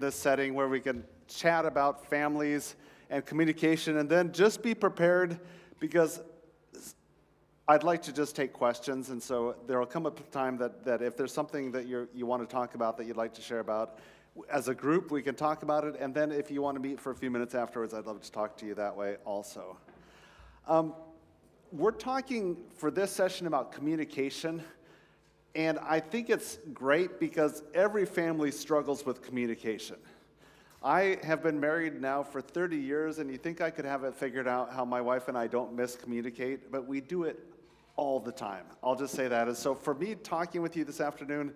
this setting where we can chat about families and communication, and then just be prepared because I'd like to just take questions, and so there will come a time that if there's something that you want to talk about that you'd like to share about, as a group, we can talk about it, and then if you want to meet for a few minutes afterwards, I'd love to talk to you that way also. We're talking for this session about communication, and I think it's great because every family struggles with communication. I have been married now for 30 years, and you think I could have it figured out how my wife and I don't miscommunicate, but we do it all the time. I'll just say that. And so for me, talking with you this afternoon,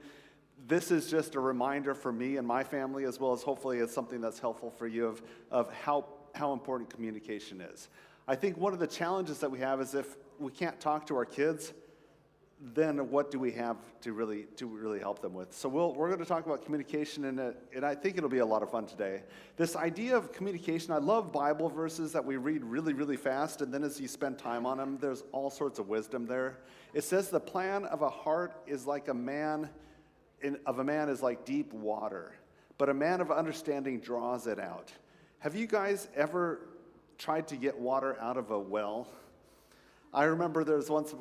this is just a reminder for me and my family, as well as hopefully it's something that's helpful for you of how important communication is. I think one of the challenges that we have is if we can't talk to our kids, then what do we have to really help them with? So we're going to talk about communication, and I think it'll be a lot of fun today. This idea of communication, I love Bible verses that we read really, really fast, and then as you spend time on them, there's all sorts of wisdom there. It says the plan of a heart is like a man is like deep water, but a man of understanding draws it out. Have you guys ever tried to get water out of a well? I remember there was once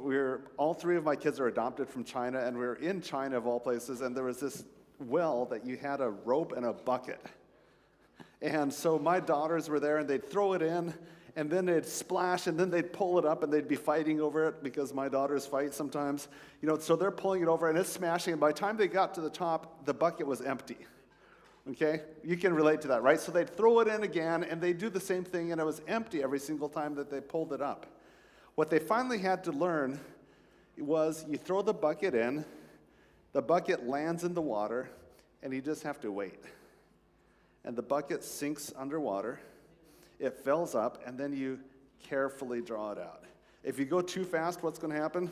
all three of my kids are adopted from China, and we were in China of all places, and there was this well that you had a rope and a bucket. And so my daughters were there, and they'd throw it in, and then they'd splash, and then they'd pull it up, and they'd be fighting over it because my daughters fight sometimes. So they're pulling it over, and it's smashing, and by the time they got to the top, the bucket was empty. Okay? You can relate to that, right? So they'd throw it in again, and they'd do the same thing, and it was empty every single time that they pulled it up. What they finally had to learn was you throw the bucket in, the bucket lands in the water, and you just have to wait. And the bucket sinks underwater, it fills up, and then you carefully draw it out. If you go too fast, what's going to happen?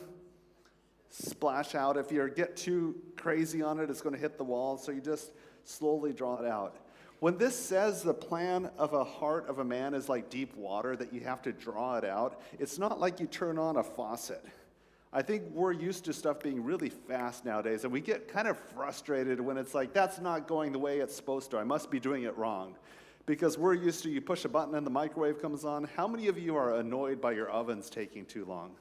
Splash out. If you get too crazy on it, it's going to hit the wall, so you just slowly draw it out. When this says the plan of a heart of a man is like deep water, that you have to draw it out, it's not like you turn on a faucet. I think we're used to stuff being really fast nowadays, and we get kind of frustrated when it's like, that's not going the way it's supposed to. I must be doing it wrong. Because we're used to, you push a button and the microwave comes on. How many of you are annoyed by your ovens taking too long?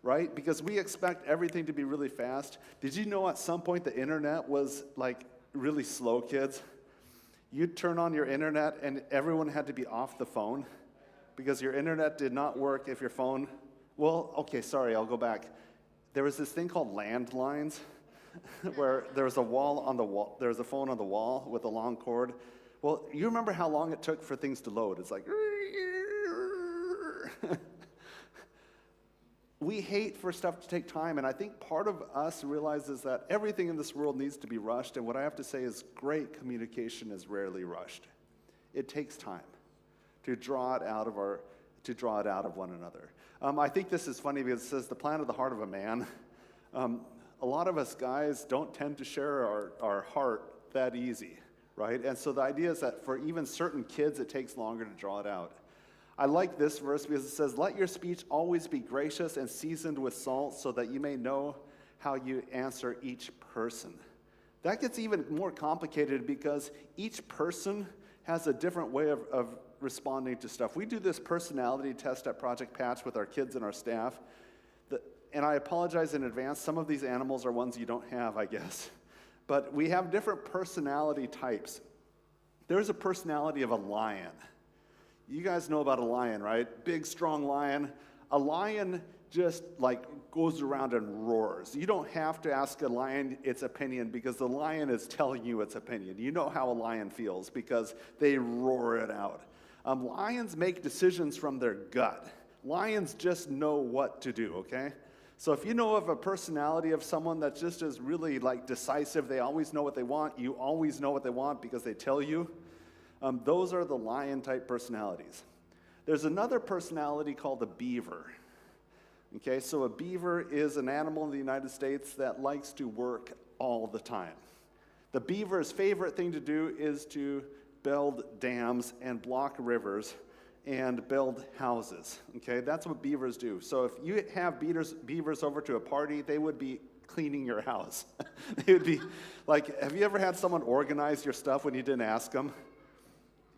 Right? Because we expect everything to be really fast. Did you know at some point the internet was like really slow, kids? You'd turn on your internet and everyone had to be off the phone because your internet did not work if your phone, I'll go back. There was this thing called landlines where there was a there was a phone on the wall with a long cord. Well, you remember how long it took for things to load. It's like, we hate for stuff to take time, and I think part of us realizes that everything in this world needs to be rushed, and what I have to say is great communication is rarely rushed. It takes time to draw it out of one another. I think this is funny because it says the plan of the heart of a man. A lot of us guys don't tend to share our heart that easy, right? And so the idea is that for even certain kids, it takes longer to draw it out. I like this verse because it says, let your speech always be gracious and seasoned with salt so that you may know how you answer each person. That gets even more complicated because each person has a different way of responding to stuff. We do this personality test at Project Patch with our kids and our staff. And I apologize in advance. Some of these animals are ones you don't have, I guess. But we have different personality types. There's a personality of a lion. You guys know about a lion, right? Big, strong lion. A lion just like goes around and roars. You don't have to ask a lion its opinion because the lion is telling you its opinion. You know how a lion feels because they roar it out. Lions make decisions from their gut. Lions just know what to do, okay? So if you know of a personality of someone that just is really like decisive, they always know what they want, you always know what they want because they tell you, those are the lion-type personalities. There's another personality called a beaver. Okay, so a beaver is an animal in the United States that likes to work all the time. The beaver's favorite thing to do is to build dams and block rivers and build houses. Okay, that's what beavers do. So if you have beavers over to a party, they would be cleaning your house. They would be like, have you ever had someone organize your stuff when you didn't ask them?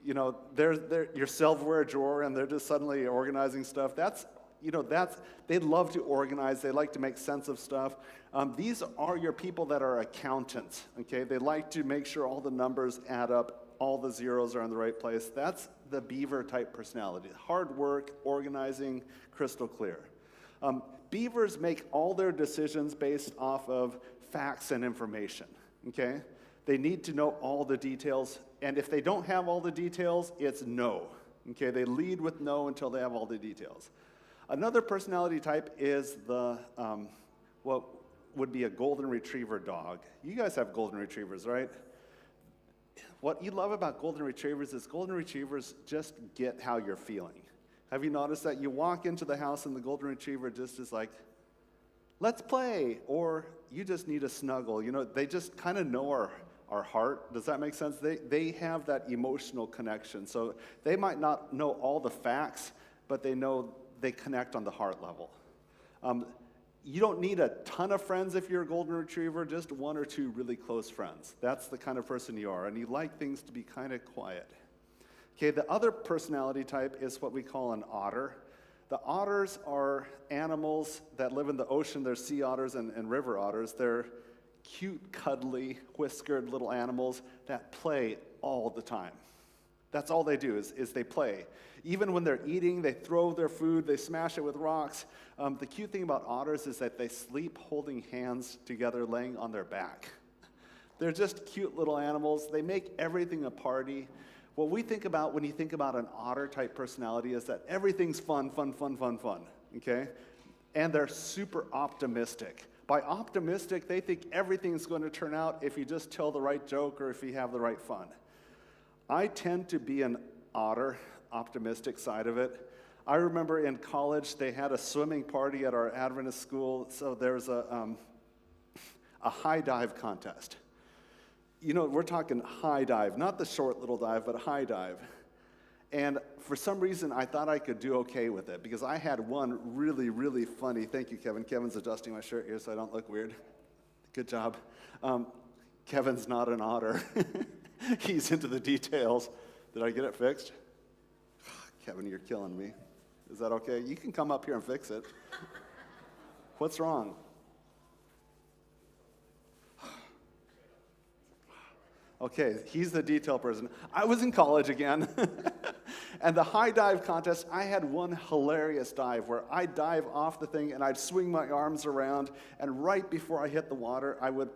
You know, they're your silverware drawer, and they're just suddenly organizing stuff. They love to organize. They like to make sense of stuff. These are your people that are accountants, okay? They like to make sure all the numbers add up, all the zeros are in the right place. That's the beaver type personality. Hard work, organizing, crystal clear. Beavers make all their decisions based off of facts and information, okay? They need to know all the details, and if they don't have all the details, it's no, okay? They lead with no until they have all the details. Another personality type is what would be a golden retriever dog. You guys have golden retrievers, right? What you love about golden retrievers is golden retrievers just get how you're feeling. Have you noticed that you walk into the house and the golden retriever just is like, let's play, or you just need a snuggle. You know, they just kind of know our heart. Does that make sense? They have that emotional connection. So they might not know all the facts, but they know they connect on the heart level. You don't need a ton of friends if you're a golden retriever, just one or two really close friends. That's the kind of person you are, and you like things to be kind of quiet. Okay, the other personality type is what we call an otter. The otters are animals that live in the ocean. They're sea otters and river otters. They're cute, cuddly, whiskered little animals that play all the time. That's all they do is they play. Even when they're eating, they throw their food, they smash it with rocks. The cute thing about otters is that they sleep holding hands together, laying on their back. They're just cute little animals. They make everything a party. What we think about when you think about an otter-type personality is that everything's fun, okay? And they're super optimistic. By optimistic, they think everything's going to turn out if you just tell the right joke or if you have the right fun. I tend to be an otter, optimistic side of it. I remember in college, they had a swimming party at our Adventist school, so there's a high dive contest. You know, we're talking high dive, not the short little dive, but high dive. And for some reason, I thought I could do okay with it because I had one really, really funny, thank you, Kevin. Kevin's adjusting my shirt here so I don't look weird. Good job. Kevin's not an otter. He's into the details. Did I get it fixed? Kevin, you're killing me. Is that okay? You can come up here and fix it. What's wrong? Okay, he's the detail person. I was in college again, and the high dive contest, I had one hilarious dive where I'd dive off the thing and I'd swing my arms around, and right before I hit the water, I would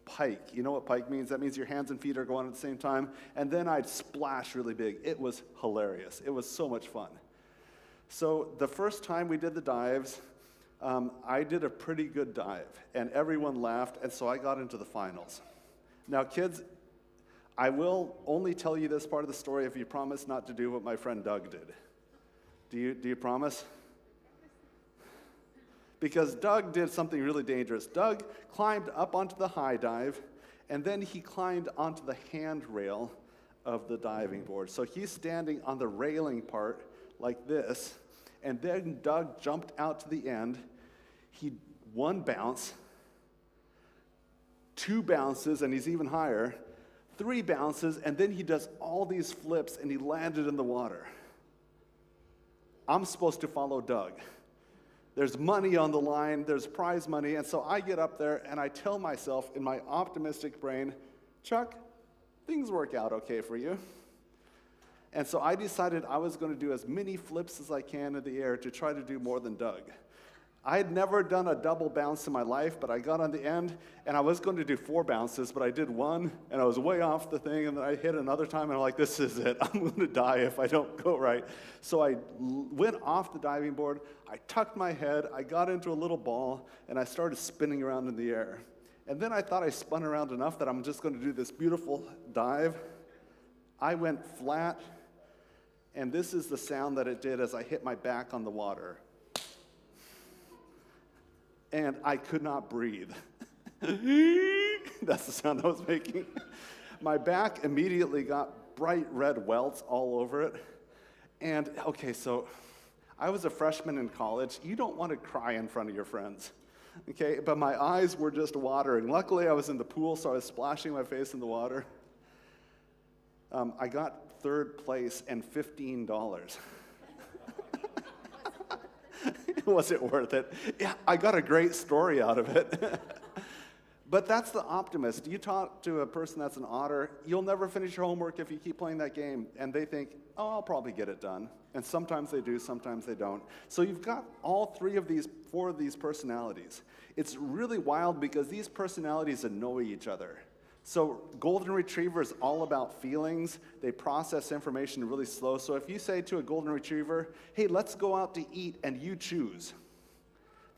pike. You know what pike means? That means your hands and feet are going at the same time, and then I'd splash really big. It was hilarious. It was so much fun. So the first time we did the dives, I did a pretty good dive, and everyone laughed, and so I got into the finals. Now, kids, I will only tell you this part of the story if you promise not to do what my friend Doug did. Do you promise? Because Doug did something really dangerous. Doug climbed up onto the high dive, and then he climbed onto the handrail of the diving board. So he's standing on the railing part like this, and then Doug jumped out to the end. He one bounce, two bounces, and he's even higher, 3 bounces, and then he does all these flips, and he landed in the water. I'm supposed to follow Doug. There's money on the line, there's prize money, and so I get up there, and I tell myself in my optimistic brain, Chuck, things work out okay for you. And so I decided I was going to do as many flips as I can in the air to try to do more than Doug. I had never done a double bounce in my life, but I got on the end, and I was going to do 4 bounces, but I did 1, and I was way off the thing, and then I hit another time, and I'm like, this is it. I'm going to die if I don't go right. So I went off the diving board, I tucked my head, I got into a little ball, and I started spinning around in the air. And then I thought I spun around enough that I'm just going to do this beautiful dive. I went flat, and this is the sound that it did as I hit my back on the water. And I could not breathe. That's the sound I was making. My back immediately got bright red welts all over it. And, okay, so I was a freshman in college. You don't want to cry in front of your friends. Okay, but my eyes were just watering. Luckily, I was in the pool, so I was splashing my face in the water. I got third place and $15. Was it worth it? Yeah, I got a great story out of it. But that's the optimist. You talk to a person that's an otter, you'll never finish your homework if you keep playing that game. And they think, oh, I'll probably get it done. And sometimes they do, sometimes they don't. So you've got all four of these personalities. It's really wild because these personalities annoy each other. So golden retriever is all about feelings. They process information really slow. So if you say to a golden retriever, hey, let's go out to eat and you choose.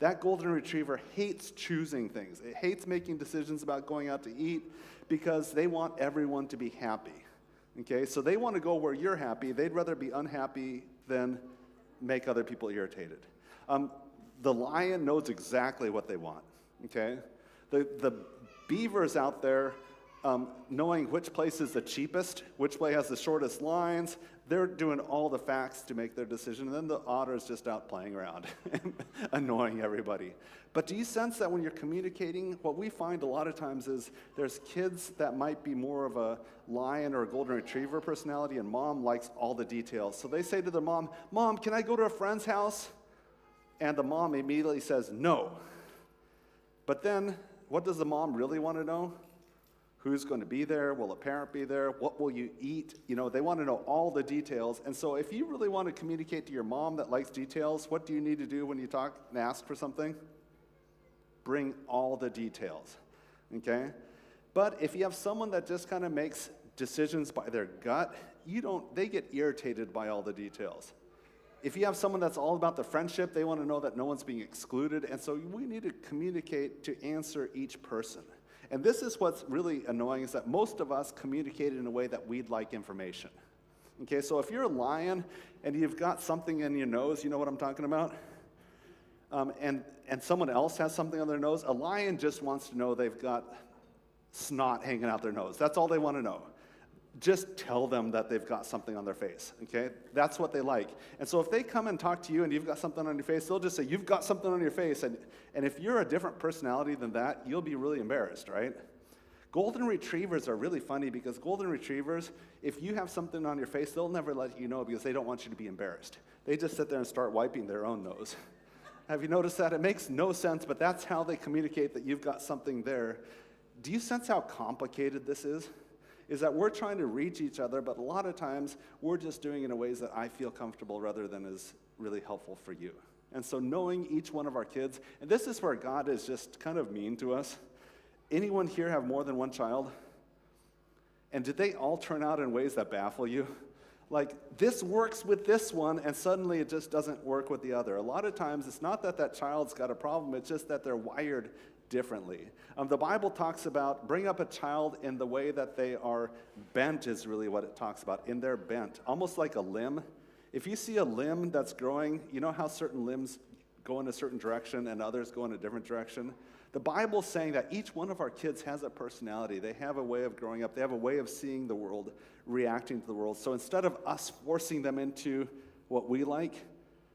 That golden retriever hates choosing things. It hates making decisions about going out to eat because they want everyone to be happy. Okay, so they want to go where you're happy. They'd rather be unhappy than make other people irritated. The lion knows exactly what they want. Okay, the beavers out there, knowing which place is the cheapest, which way has the shortest lines, they're doing all the facts to make their decision, and then the otter's just out playing around, annoying everybody. But do you sense that when you're communicating, what we find a lot of times is there's kids that might be more of a lion or a golden retriever personality, and mom likes all the details. So they say to their mom, Mom, can I go to a friend's house? And the mom immediately says, no. But then, what does the mom really want to know? Who's going to be there? Will a parent be there? What will you eat? You know, they want to know all the details. And so if you really want to communicate to your mom that likes details, what do you need to do when you talk and ask for something? Bring all the details, okay? But if you have someone that just kind of makes decisions by their gut, they get irritated by all the details. If you have someone that's all about the friendship, they want to know that no one's being excluded. And so we need to communicate to answer each person. And this is what's really annoying, is that most of us communicate in a way that we'd like information. Okay, so if you're a lion and you've got something in your nose, you know what I'm talking about? And someone else has something on their nose, a lion just wants to know they've got snot hanging out their nose. That's all they want to know. Just tell them that they've got something on their face, okay? That's what they like. And so if they come and talk to you and you've got something on your face, they'll just say, you've got something on your face. And if you're a different personality than that, you'll be really embarrassed, right? Golden retrievers are really funny because golden retrievers, if you have something on your face, they'll never let you know because they don't want you to be embarrassed. They just sit there and start wiping their own nose. Have you noticed that? It makes no sense, but that's how they communicate that you've got something there. Do you sense how complicated this is? Is that we're trying to reach each other, but a lot of times we're just doing it in ways that I feel comfortable rather than is really helpful for you. And so knowing each one of our kids, and this is where God is just kind of mean to us. Anyone here have more than one child? And did they all turn out in ways that baffle you? Like, this works with this one, and suddenly it just doesn't work with the other. A lot of times it's not that that child's got a problem, it's just that they're wired differently. The Bible talks about bring up a child in the way that they are bent is really what it talks about, in their bent, almost like a limb. If you see a limb that's growing, you know how certain limbs go in a certain direction and others go in a different direction? The Bible's saying that each one of our kids has a personality. They have a way of growing up. They have a way of seeing the world, reacting to the world. So instead of us forcing them into what we like,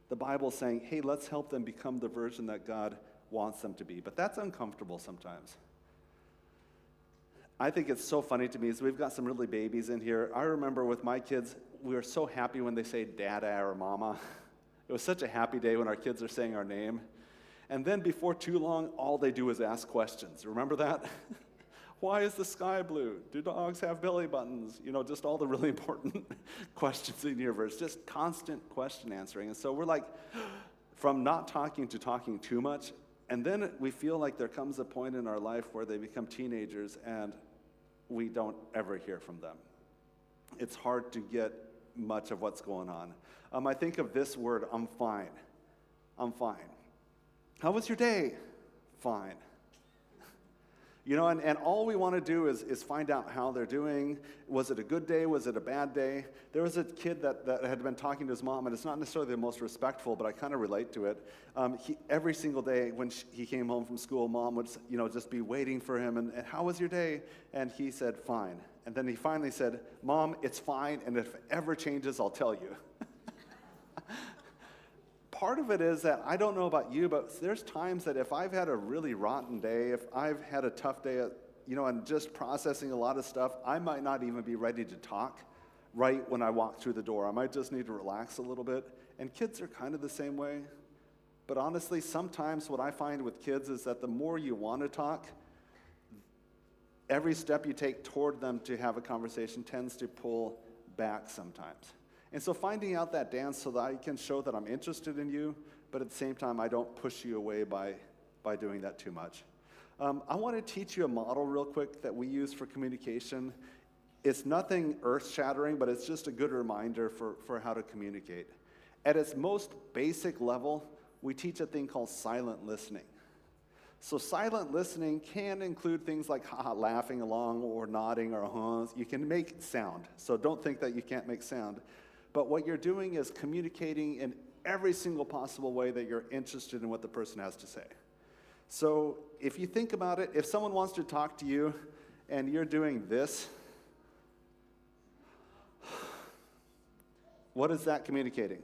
the Bible's saying, hey, let's help them become the version that God wants them to be. But that's uncomfortable sometimes. I think it's so funny to me is we've got some really babies in here. I remember with my kids, we were so happy when they say dada or mama. It was such a happy day when our kids are saying our name. And then before too long, all they do is ask questions. Remember that? Why is the sky blue? Do dogs have belly buttons? You know, just all the really important questions in the universe. Just constant question answering. And so we're like, from not talking to talking too much. And then we feel like there comes a point in our life where they become teenagers and we don't ever hear from them. It's hard to get much of what's going on. I think of this word, I'm fine. I'm fine. How was your day? Fine. You know, and all we want to do is find out how they're doing. Was it a good day? Was it a bad day? There was a kid that had been talking to his mom, and it's not necessarily the most respectful, but I kind of relate to it. Every single day when he came home from school, mom would, you know, just be waiting for him, and how was your day? And he said, fine. And then he finally said, Mom, it's fine, and if it ever changes, I'll tell you. part of it is that I don't know about you, but there's times that if I've had a really rotten day, if I've had a tough day, and just processing a lot of stuff, I might not even be ready to talk right when I walk through the door. I might just need to relax a little bit. And kids are kind of the same way. But honestly, sometimes what I find with kids is that the more you want to talk, every step you take toward them to have a conversation tends to pull back sometimes. And so finding out that dance so that I can show that I'm interested in you, but at the same time I don't push you away by doing that too much. I want to teach you a model real quick that we use for communication. It's nothing earth-shattering, but it's just a good reminder for how to communicate. At its most basic level, we teach a thing called silent listening. So silent listening can include things like laughing along or nodding or huh. You can make sound, so don't think that you can't make sound. But what you're doing is communicating in every single possible way that you're interested in what the person has to say. So if you think about it, if someone wants to talk to you and you're doing this, what is that communicating?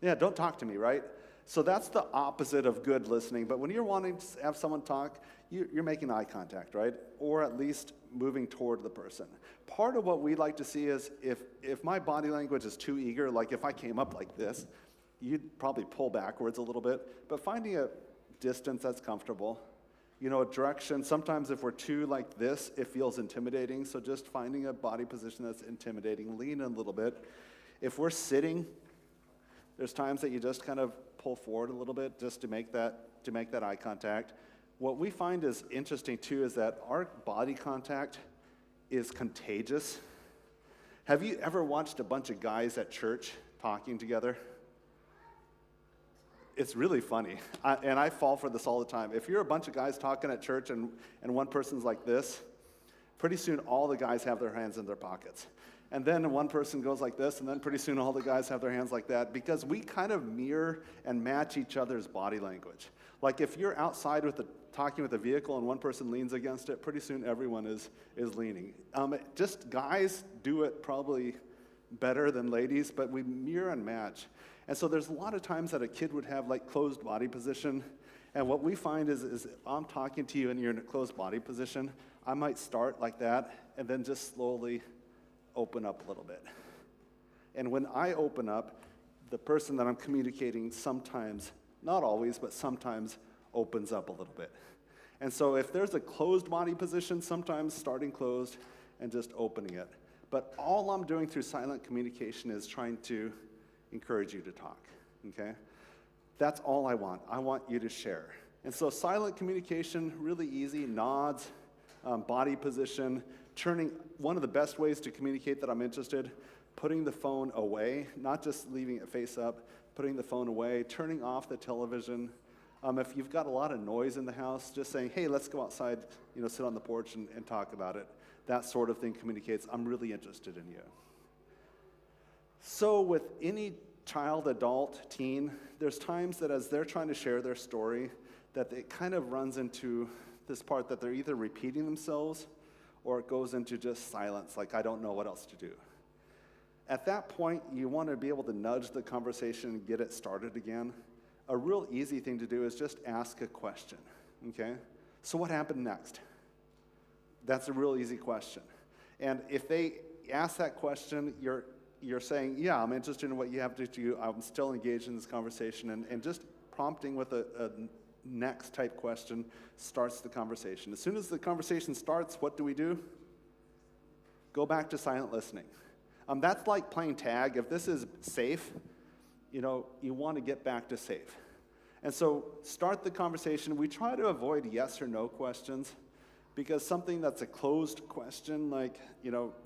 Yeah, don't talk to me, right? So that's the opposite of good listening. But when you're wanting to have someone talk, you're making eye contact, right? Or at least moving toward the person. Part of what we like to see is if my body language is too eager, like if I came up like this, you'd probably pull backwards a little bit. But finding a distance that's comfortable, a direction. Sometimes if we're too like this, it feels intimidating. So just finding a body position that's intimidating, lean in a little bit. If we're sitting, there's times that you just kind of pull forward a little bit just to make that eye contact. What we find is interesting too is that our body contact is contagious. Have you ever watched a bunch of guys at church talking together? It's really funny, and I fall for this all the time. If you're a bunch of guys talking at church and one person's like this, pretty soon all the guys have their hands in their pockets. And then one person goes like this, and then pretty soon all the guys have their hands like that, because we kind of mirror and match each other's body language. Like if you're outside talking with a vehicle and one person leans against it, pretty soon everyone is leaning. Just guys do it probably better than ladies, but we mirror and match. And so there's a lot of times that a kid would have like closed body position, and what we find is if I'm talking to you and you're in a closed body position, I might start like that and then just slowly open up a little bit. And when I open up, the person that I'm communicating sometimes, not always, but sometimes opens up a little bit. And so if there's a closed body position, sometimes starting closed and just opening it. But all I'm doing through silent communication is trying to encourage you to talk, okay? That's all I want. I want you to share. And so silent communication, really easy, nods, body position, one of the best ways to communicate that I'm interested, putting the phone away, not just leaving it face up, putting the phone away, turning off the television. If you've got a lot of noise in the house, just saying, hey, let's go outside, sit on the porch and talk about it. That sort of thing communicates, I'm really interested in you. So with any child, adult, teen, there's times that as they're trying to share their story, that it kind of runs into this part that they're either repeating themselves or it goes into just silence, like I don't know what else to do. At that point, you want to be able to nudge the conversation and get it started again. A real easy thing to do is just ask a question, okay? So what happened next? That's a real easy question. And if they ask that question, you're saying, yeah, I'm interested in what you have to do. I'm still engaged in this conversation. And just prompting with a next type question starts the conversation. As soon as the conversation starts, what do? Go back to silent listening. That's like playing tag. If this is safe, you want to get back to safe. And so start the conversation. We try to avoid yes or no questions because something that's a closed question, like,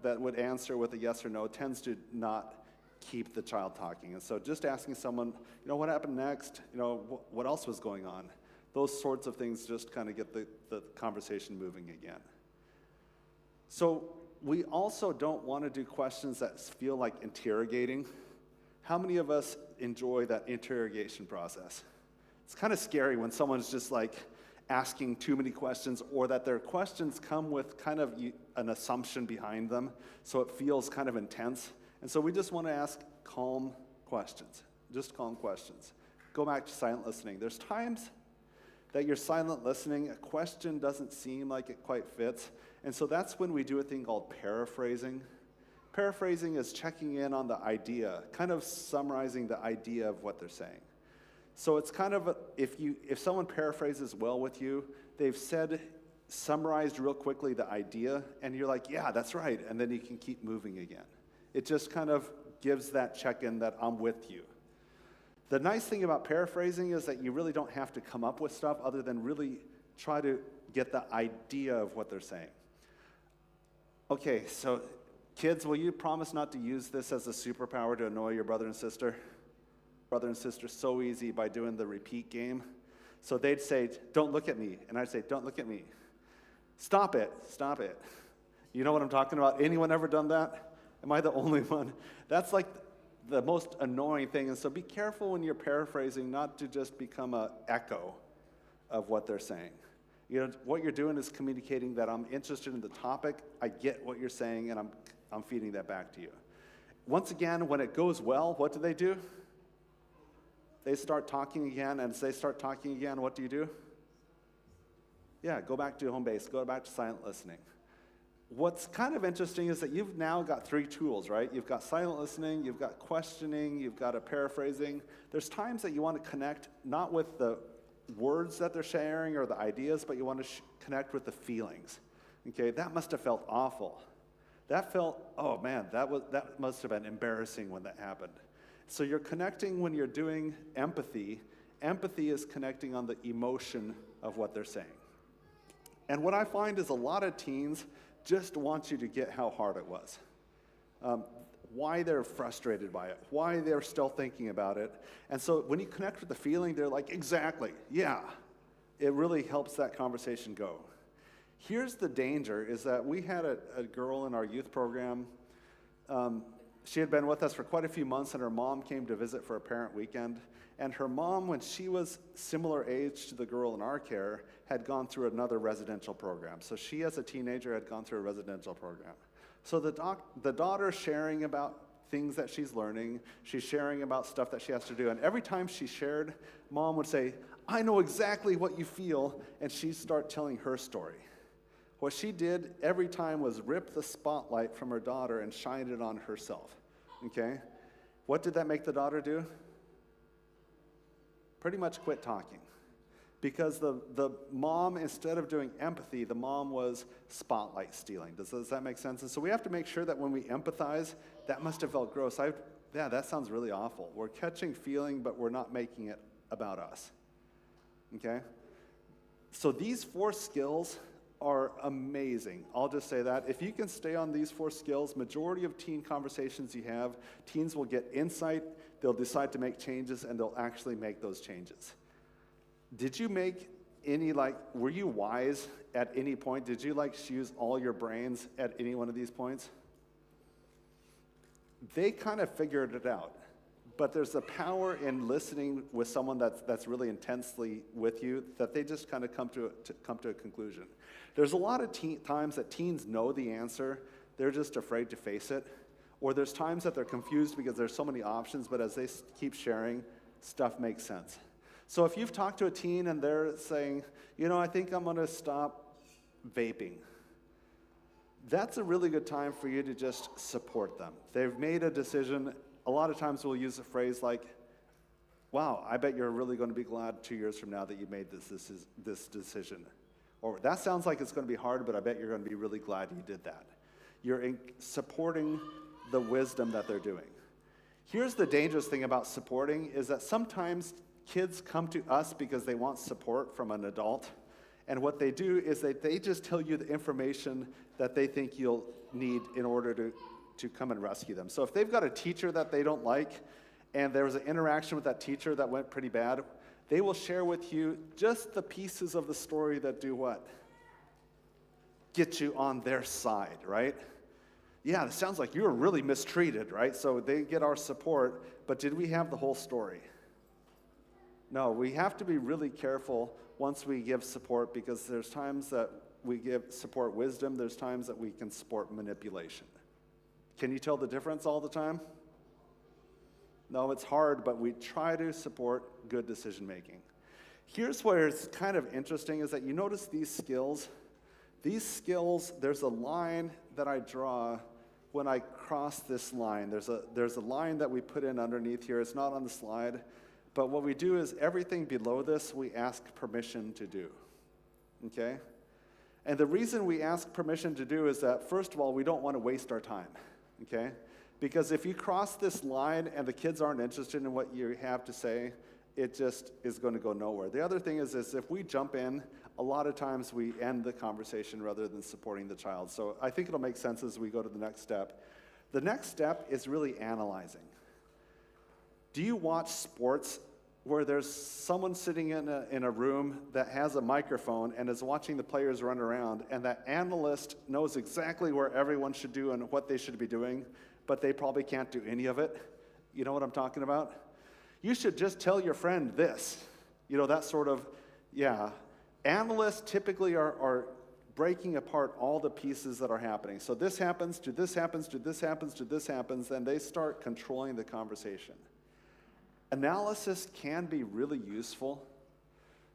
that would answer with a yes or no tends to not keep the child talking. And so just asking someone, what happened next? What else was going on? Those sorts of things just kind of get the conversation moving again. So we also don't want to do questions that feel like interrogating. How many of us enjoy that interrogation process? It's kind of scary when someone's just like asking too many questions, or that their questions come with kind of an assumption behind them, so it feels kind of intense. And so we just want to ask calm questions. just calm questions. Go back to silent listening. There's times that you're silent listening, a question doesn't seem like it quite fits, and so that's when we do a thing called paraphrasing. Paraphrasing is checking in on the idea, kind of summarizing the idea of what they're saying. So it's kind of, if someone paraphrases well with you, they've summarized real quickly the idea, and you're like, yeah, that's right, and then you can keep moving again. It just kind of gives that check-in that I'm with you. The nice thing about paraphrasing is that you really don't have to come up with stuff other than really try to get the idea of what they're saying. Okay, so kids, will you promise not to use this as a superpower to annoy your brother and sister? Brother and sister so easy by doing the repeat game. So they'd say, don't look at me. And I'd say, don't look at me. Stop it, stop it. You know what I'm talking about? Anyone ever done that? Am I the only one? That's like the most annoying thing. And so be careful when you're paraphrasing not to just become an echo of what they're saying. You know, what you're doing is communicating that I'm interested in the topic, I get what you're saying, and I'm feeding that back to you. Once again, when it goes well, what do? They start talking again, and as they start talking again, what do? Yeah, go back to home base, go back to silent listening. What's kind of interesting is that you've now got 3 tools, right? You've got silent listening, you've got questioning, you've got a paraphrasing. There's times that you want to connect not with the words that they're sharing or the ideas, but you want to connect with the feelings. Okay, that must have felt awful. That felt, oh man, that must have been embarrassing when that happened. So you're connecting when you're doing empathy. Empathy is connecting on the emotion of what they're saying. And what I find is a lot of teens just want you to get how hard it was, why they're frustrated by it, why they're still thinking about it. And so when you connect with the feeling, they're like, exactly, yeah. It really helps that conversation go. Here's the danger, is that we had a girl in our youth program. She had been with us for quite a few months, and her mom came to visit for a parent weekend. And her mom, when she was similar age to the girl in our care, had gone through another residential program. So she, as a teenager, had gone through a residential program. So the daughter's sharing about things that she's learning. She's sharing about stuff that she has to do. And every time she shared, Mom would say, I know exactly what you feel, and she'd start telling her story. What she did every time was rip the spotlight from her daughter and shine it on herself, okay? What did that make the daughter do? Pretty much quit talking. Because the mom, instead of doing empathy, the mom was spotlight stealing. Does that make sense? And so we have to make sure that when we empathize, that must have felt gross. Yeah, that sounds really awful. We're catching feeling, but we're not making it about us, okay? So these 4 skills are amazing. I'll just say that. If you can stay on these 4 skills, majority of teen conversations you have, teens will get insight, they'll decide to make changes, and they'll actually make those changes. Did you make any, were you wise at any point? Did you use all your brains at any one of these points? They kind of figured it out. But there's a power in listening with someone that's really intensely with you that they just kind of come to a conclusion. There's a lot of times that teens know the answer, they're just afraid to face it. Or there's times that they're confused because there's so many options, but as they keep sharing, stuff makes sense. So if you've talked to a teen and they're saying, I think I'm going to stop vaping, that's a really good time for you to just support them. They've made a decision. A lot of times we'll use a phrase like, wow, I bet you're really going to be glad 2 years from now that you made this decision. Or that sounds like it's going to be hard, but I bet you're going to be really glad you did that. You're supporting the wisdom that they're doing. Here's the dangerous thing about supporting is that sometimes kids come to us because they want support from an adult. And what they do is they just tell you the information that they think you'll need in order to come and rescue them. So if they've got a teacher that they don't like, and there was an interaction with that teacher that went pretty bad, they will share with you just the pieces of the story that do what? Get you on their side, right? Yeah, it sounds like you were really mistreated, right? So they get our support, but did we have the whole story? No, we have to be really careful once we give support, because there's times that we support wisdom, there's times that we can support manipulation. Can you tell the difference all the time? No, it's hard, but we try to support good decision making. Here's where it's kind of interesting is that you notice these skills. These skills, there's a line that I draw when I cross this line. There's a line that we put in underneath here. It's not on the slide. But what we do is everything below this, we ask permission to do. Okay? And the reason we ask permission to do is that, first of all, we don't want to waste our time. Okay? Because if you cross this line and the kids aren't interested in what you have to say, it just is going to go nowhere. The other thing is if we jump in, a lot of times we end the conversation rather than supporting the child. So I think it'll make sense as we go to the next step. The next step is really analyzing. Do you watch sports where there's someone sitting in a room that has a microphone and is watching the players run around, and that analyst knows exactly where everyone should do and what they should be doing, but they probably can't do any of it? You know what I'm talking about? You should just tell your friend this. You know, that sort of, yeah. Analysts typically are breaking apart all the pieces that are happening. So this happens, to this happens, to this happens, to this happens, and they start controlling the conversation. Analysis can be really useful.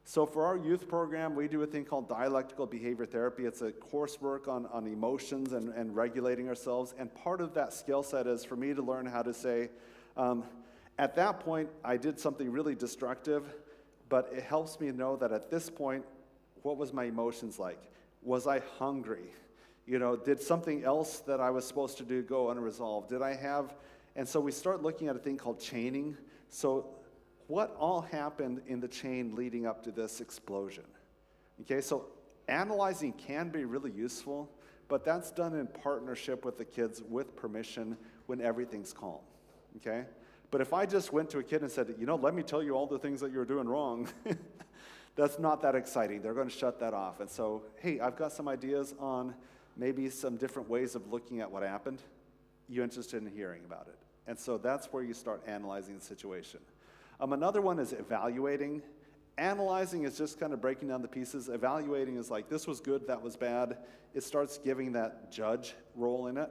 So for our youth program, we do a thing called dialectical behavior therapy. It's a coursework on emotions and regulating ourselves. And part of that skill set is for me to learn how to say, at that point, I did something really destructive, but it helps me know that at this point, what was my emotions like? Was I hungry? You know, did something else that I was supposed to do go unresolved? Did I have, and so we start looking at a thing called chaining. So what all happened in the chain leading up to this explosion? Okay, so analyzing can be really useful, but that's done in partnership with the kids with permission when everything's calm, okay? But if I just went to a kid and said, you know, let me tell you all the things that you're doing wrong, that's not that exciting. They're going to shut that off. And so, hey, I've got some ideas on maybe some different ways of looking at what happened. You interested in hearing about it? And so that's where you start analyzing the situation. Another one is evaluating. Analyzing is just kind of breaking down the pieces. Evaluating is like, this was good, that was bad. It starts giving that judge role in it.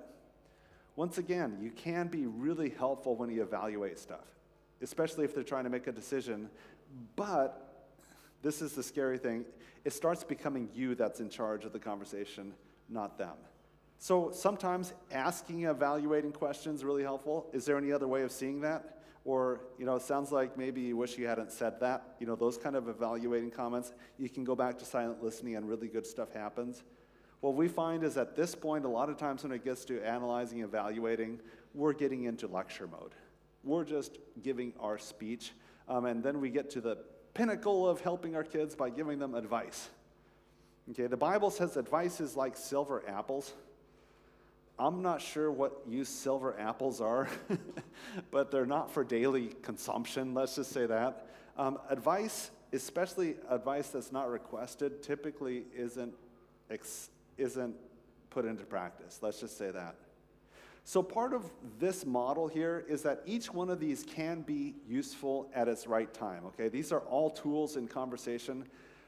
Once again, you can be really helpful when you evaluate stuff, especially if they're trying to make a decision. But this is the scary thing. It starts becoming you that's in charge of the conversation, not them. So sometimes asking evaluating questions is really helpful. Is there any other way of seeing that? Or, you know, it sounds like maybe you wish you hadn't said that. You know, those kind of evaluating comments. You can go back to silent listening and really good stuff happens. What we find is at this point, a lot of times when it gets to analyzing, evaluating, we're getting into lecture mode. We're just giving our speech, and then we get to the pinnacle of helping our kids by giving them advice. Okay, the Bible says advice is like silver apples. I'm not sure what use silver apples are, but they're not for daily consumption, let's just say that. Advice, especially advice that's not requested, typically isn't put into practice. Let's just say that. So part of this model here is that each one of these can be useful at its right time, okay? These are all tools in conversation,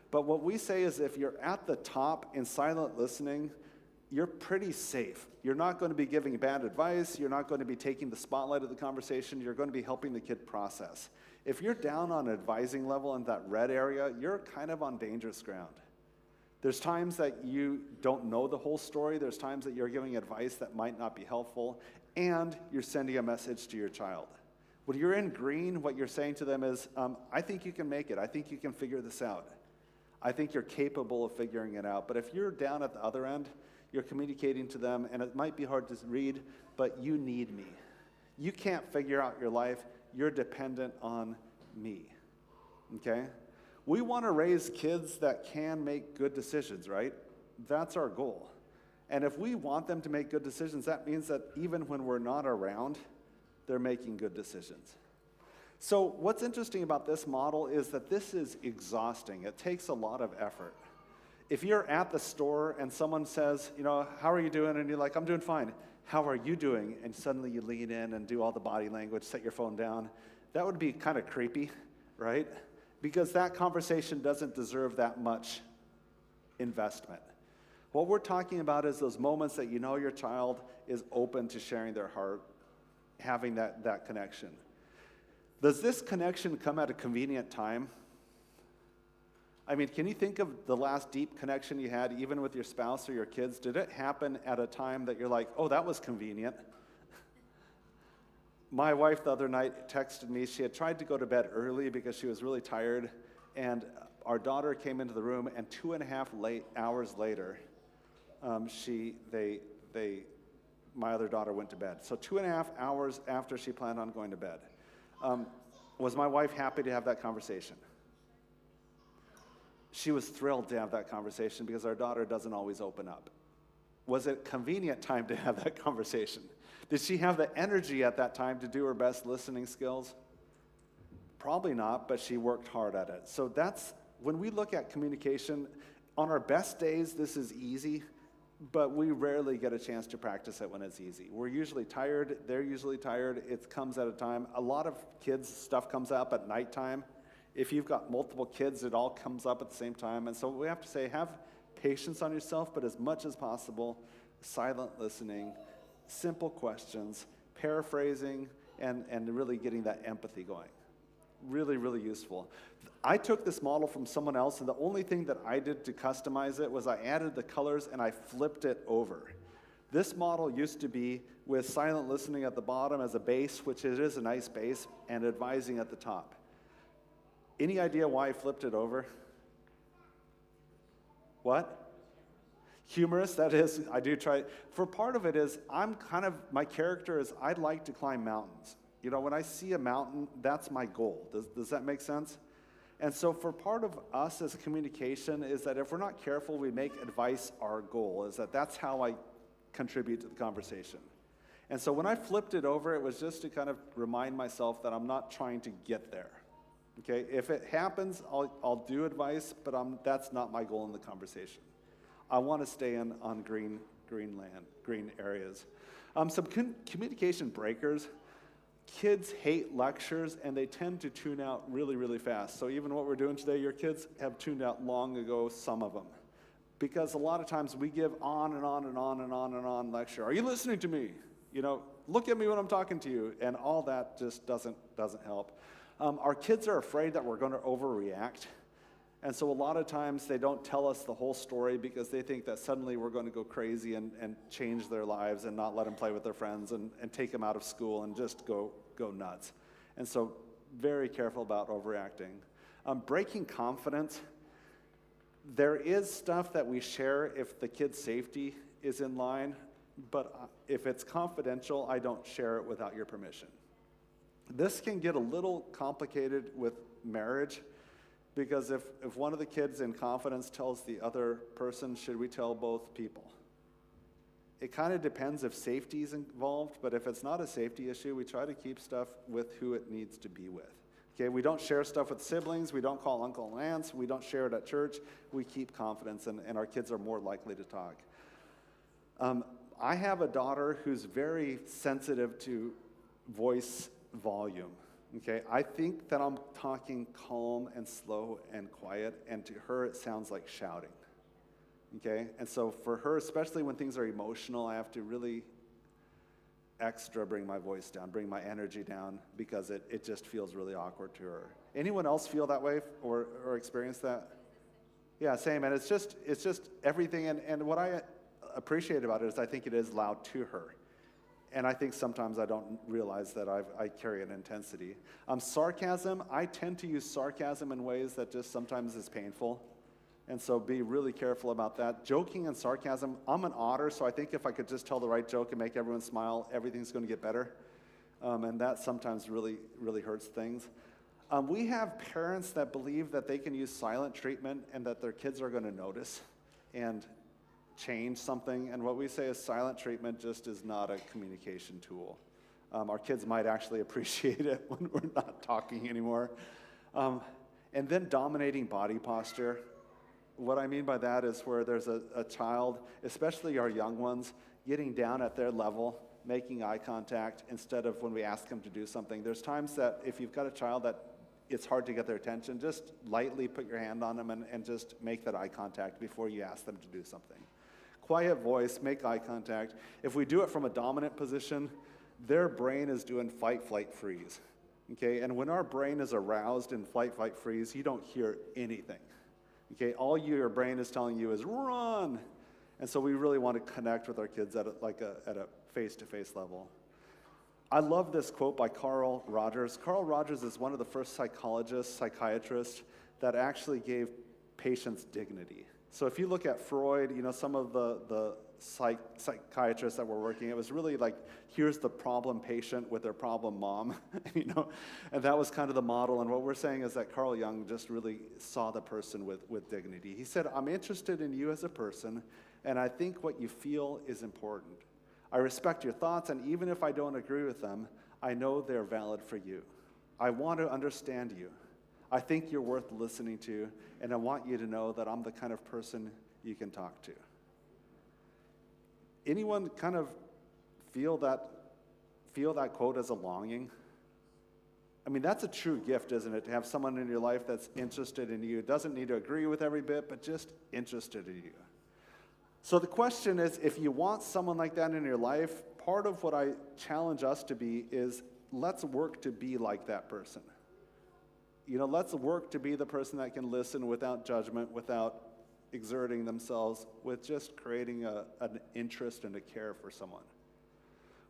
but what we say is if you're at the top in silent listening, you're pretty safe. You're not going to be giving bad advice. You're not going to be taking the spotlight of the conversation. You're going to be helping the kid process. If you're down on advising level in that red area, you're kind of on dangerous ground. There's times that you don't know the whole story. There's times that you're giving advice that might not be helpful, and you're sending a message to your child. When you're in green, what you're saying to them is, I think you can make it. I think you can figure this out. I think you're capable of figuring it out. But if you're down at the other end, you're communicating to them, and it might be hard to read, but you need me. You can't figure out your life. You're dependent on me, okay? We want to raise kids that can make good decisions, right? That's our goal. And if we want them to make good decisions, that means that even when we're not around, they're making good decisions. So what's interesting about this model is that this is exhausting. It takes a lot of effort. If you're at the store and someone says, you know, how are you doing? And you're like, I'm doing fine. How are you doing? And suddenly you lean in and do all the body language, set your phone down. That would be kind of creepy, right? Because that conversation doesn't deserve that much investment. What we're talking about is those moments that you know your child is open to sharing their heart, having that connection. Does this connection come at a convenient time? I mean, can you think of the last deep connection you had, even with your spouse or your kids? Did it happen at a time that you're like, oh, that was convenient? My wife the other night texted me. She had tried to go to bed early because she was really tired, and our daughter came into the room, and 2.5 hours later, my other daughter went to bed. So 2.5 hours after she planned on going to bed. Was my wife happy to have that conversation? She was thrilled to have that conversation because our daughter doesn't always open up. Was it convenient time to have that conversation? Did she have the energy at that time to do her best listening skills? Probably not, but she worked hard at it. So that's, when we look at communication, on our best days, this is easy, but we rarely get a chance to practice it when it's easy. We're usually tired, they're usually tired, it comes at a time. A lot of kids' stuff comes up at nighttime. If you've got multiple kids, it all comes up at the same time. And so we have to say, have patience on yourself, but as much as possible, silent listening, simple questions, paraphrasing, and really getting that empathy going. Really, really useful. I took this model from someone else, and the only thing that I did to customize it was I added the colors and I flipped it over. This model used to be with silent listening at the bottom as a base, which it is a nice base, and advising at the top. Any idea why I flipped it over? What? Humorous, that is, I do try. For part of it is, my character is, I'd like to climb mountains. You know, when I see a mountain, that's my goal. Does that make sense? And so for part of us as communication is that if we're not careful, we make advice our goal, is that's how I contribute to the conversation. And so when I flipped it over, it was just to kind of remind myself that I'm not trying to get there. Okay, if it happens, I'll do advice, but that's not my goal in the conversation. I want to stay on green land, green areas. Some communication breakers. Kids hate lectures, and they tend to tune out really, really fast. So even what we're doing today, your kids have tuned out long ago, some of them. Because a lot of times we give on and on and on and on and on lecture. Are you listening to me? You know, look at me when I'm talking to you. And all that just doesn't help. Our kids are afraid that we're going to overreact. And so a lot of times they don't tell us the whole story because they think that suddenly we're going to go crazy and change their lives and not let them play with their friends and take them out of school and just go nuts. And so very careful about overreacting. Breaking confidence. There is stuff that we share if the kid's safety is in line, but if it's confidential, I don't share it without your permission. This can get a little complicated with marriage because if one of the kids in confidence tells the other person, should we tell both people? It kind of depends if safety is involved, but if it's not a safety issue, we try to keep stuff with who it needs to be with. Okay, we don't share stuff with siblings, we don't call uncle and aunts, we don't share it at church, we keep confidence, and our kids are more likely to talk. I have a daughter who's very sensitive to voice volume. Okay, I think that I'm talking calm and slow and quiet, and to her it sounds like shouting. Okay, and so for her, especially when things are emotional, I have to really extra bring my voice down, bring my energy down, because it just feels really awkward to her. Anyone else feel that way or experience that? Yeah, same, and it's just everything, and what I appreciate about it is I think it is loud to her. And I think sometimes I don't realize that I carry an intensity. Sarcasm, I tend to use sarcasm in ways that just sometimes is painful. And so be really careful about that. Joking and sarcasm, I'm an otter, so I think if I could just tell the right joke and make everyone smile, everything's going to get better. And that sometimes really, really hurts things. We have parents that believe that they can use silent treatment and that their kids are going to notice and change something, and what we say is silent treatment just is not a communication tool. Our kids might actually appreciate it when we're not talking anymore. And then dominating body posture. What I mean by that is where there's a child, especially our young ones, getting down at their level, making eye contact instead of when we ask them to do something. There's times that if you've got a child that it's hard to get their attention, just lightly put your hand on them and just make that eye contact before you ask them to do something. Quiet voice, make eye contact. If we do it from a dominant position, their brain is doing fight, flight, freeze. Okay, and when our brain is aroused in flight, fight, freeze, you don't hear anything. Okay, all your brain is telling you is run. And so we really want to connect with our kids at a face-to-face level. I love this quote by Carl Rogers. Carl Rogers is one of the first psychiatrists that actually gave patients dignity. So if you look at Freud, some of the psychiatrists that were working, it was really like, here's the problem patient with their problem mom, and that was kind of the model. And what we're saying is that Carl Jung just really saw the person with dignity. He said, I'm interested in you as a person, and I think what you feel is important. I respect your thoughts, and even if I don't agree with them, I know they're valid for you. I want to understand you. I think you're worth listening to, and I want you to know that I'm the kind of person you can talk to. Anyone kind of feel that quote as a longing? I mean, that's a true gift, isn't it, to have someone in your life that's interested in you, doesn't need to agree with every bit, but just interested in you. So the question is, if you want someone like that in your life, part of what I challenge us to be is, let's work to be like that person. Let's work to be the person that can listen without judgment, without exerting themselves, with just creating an interest and a care for someone.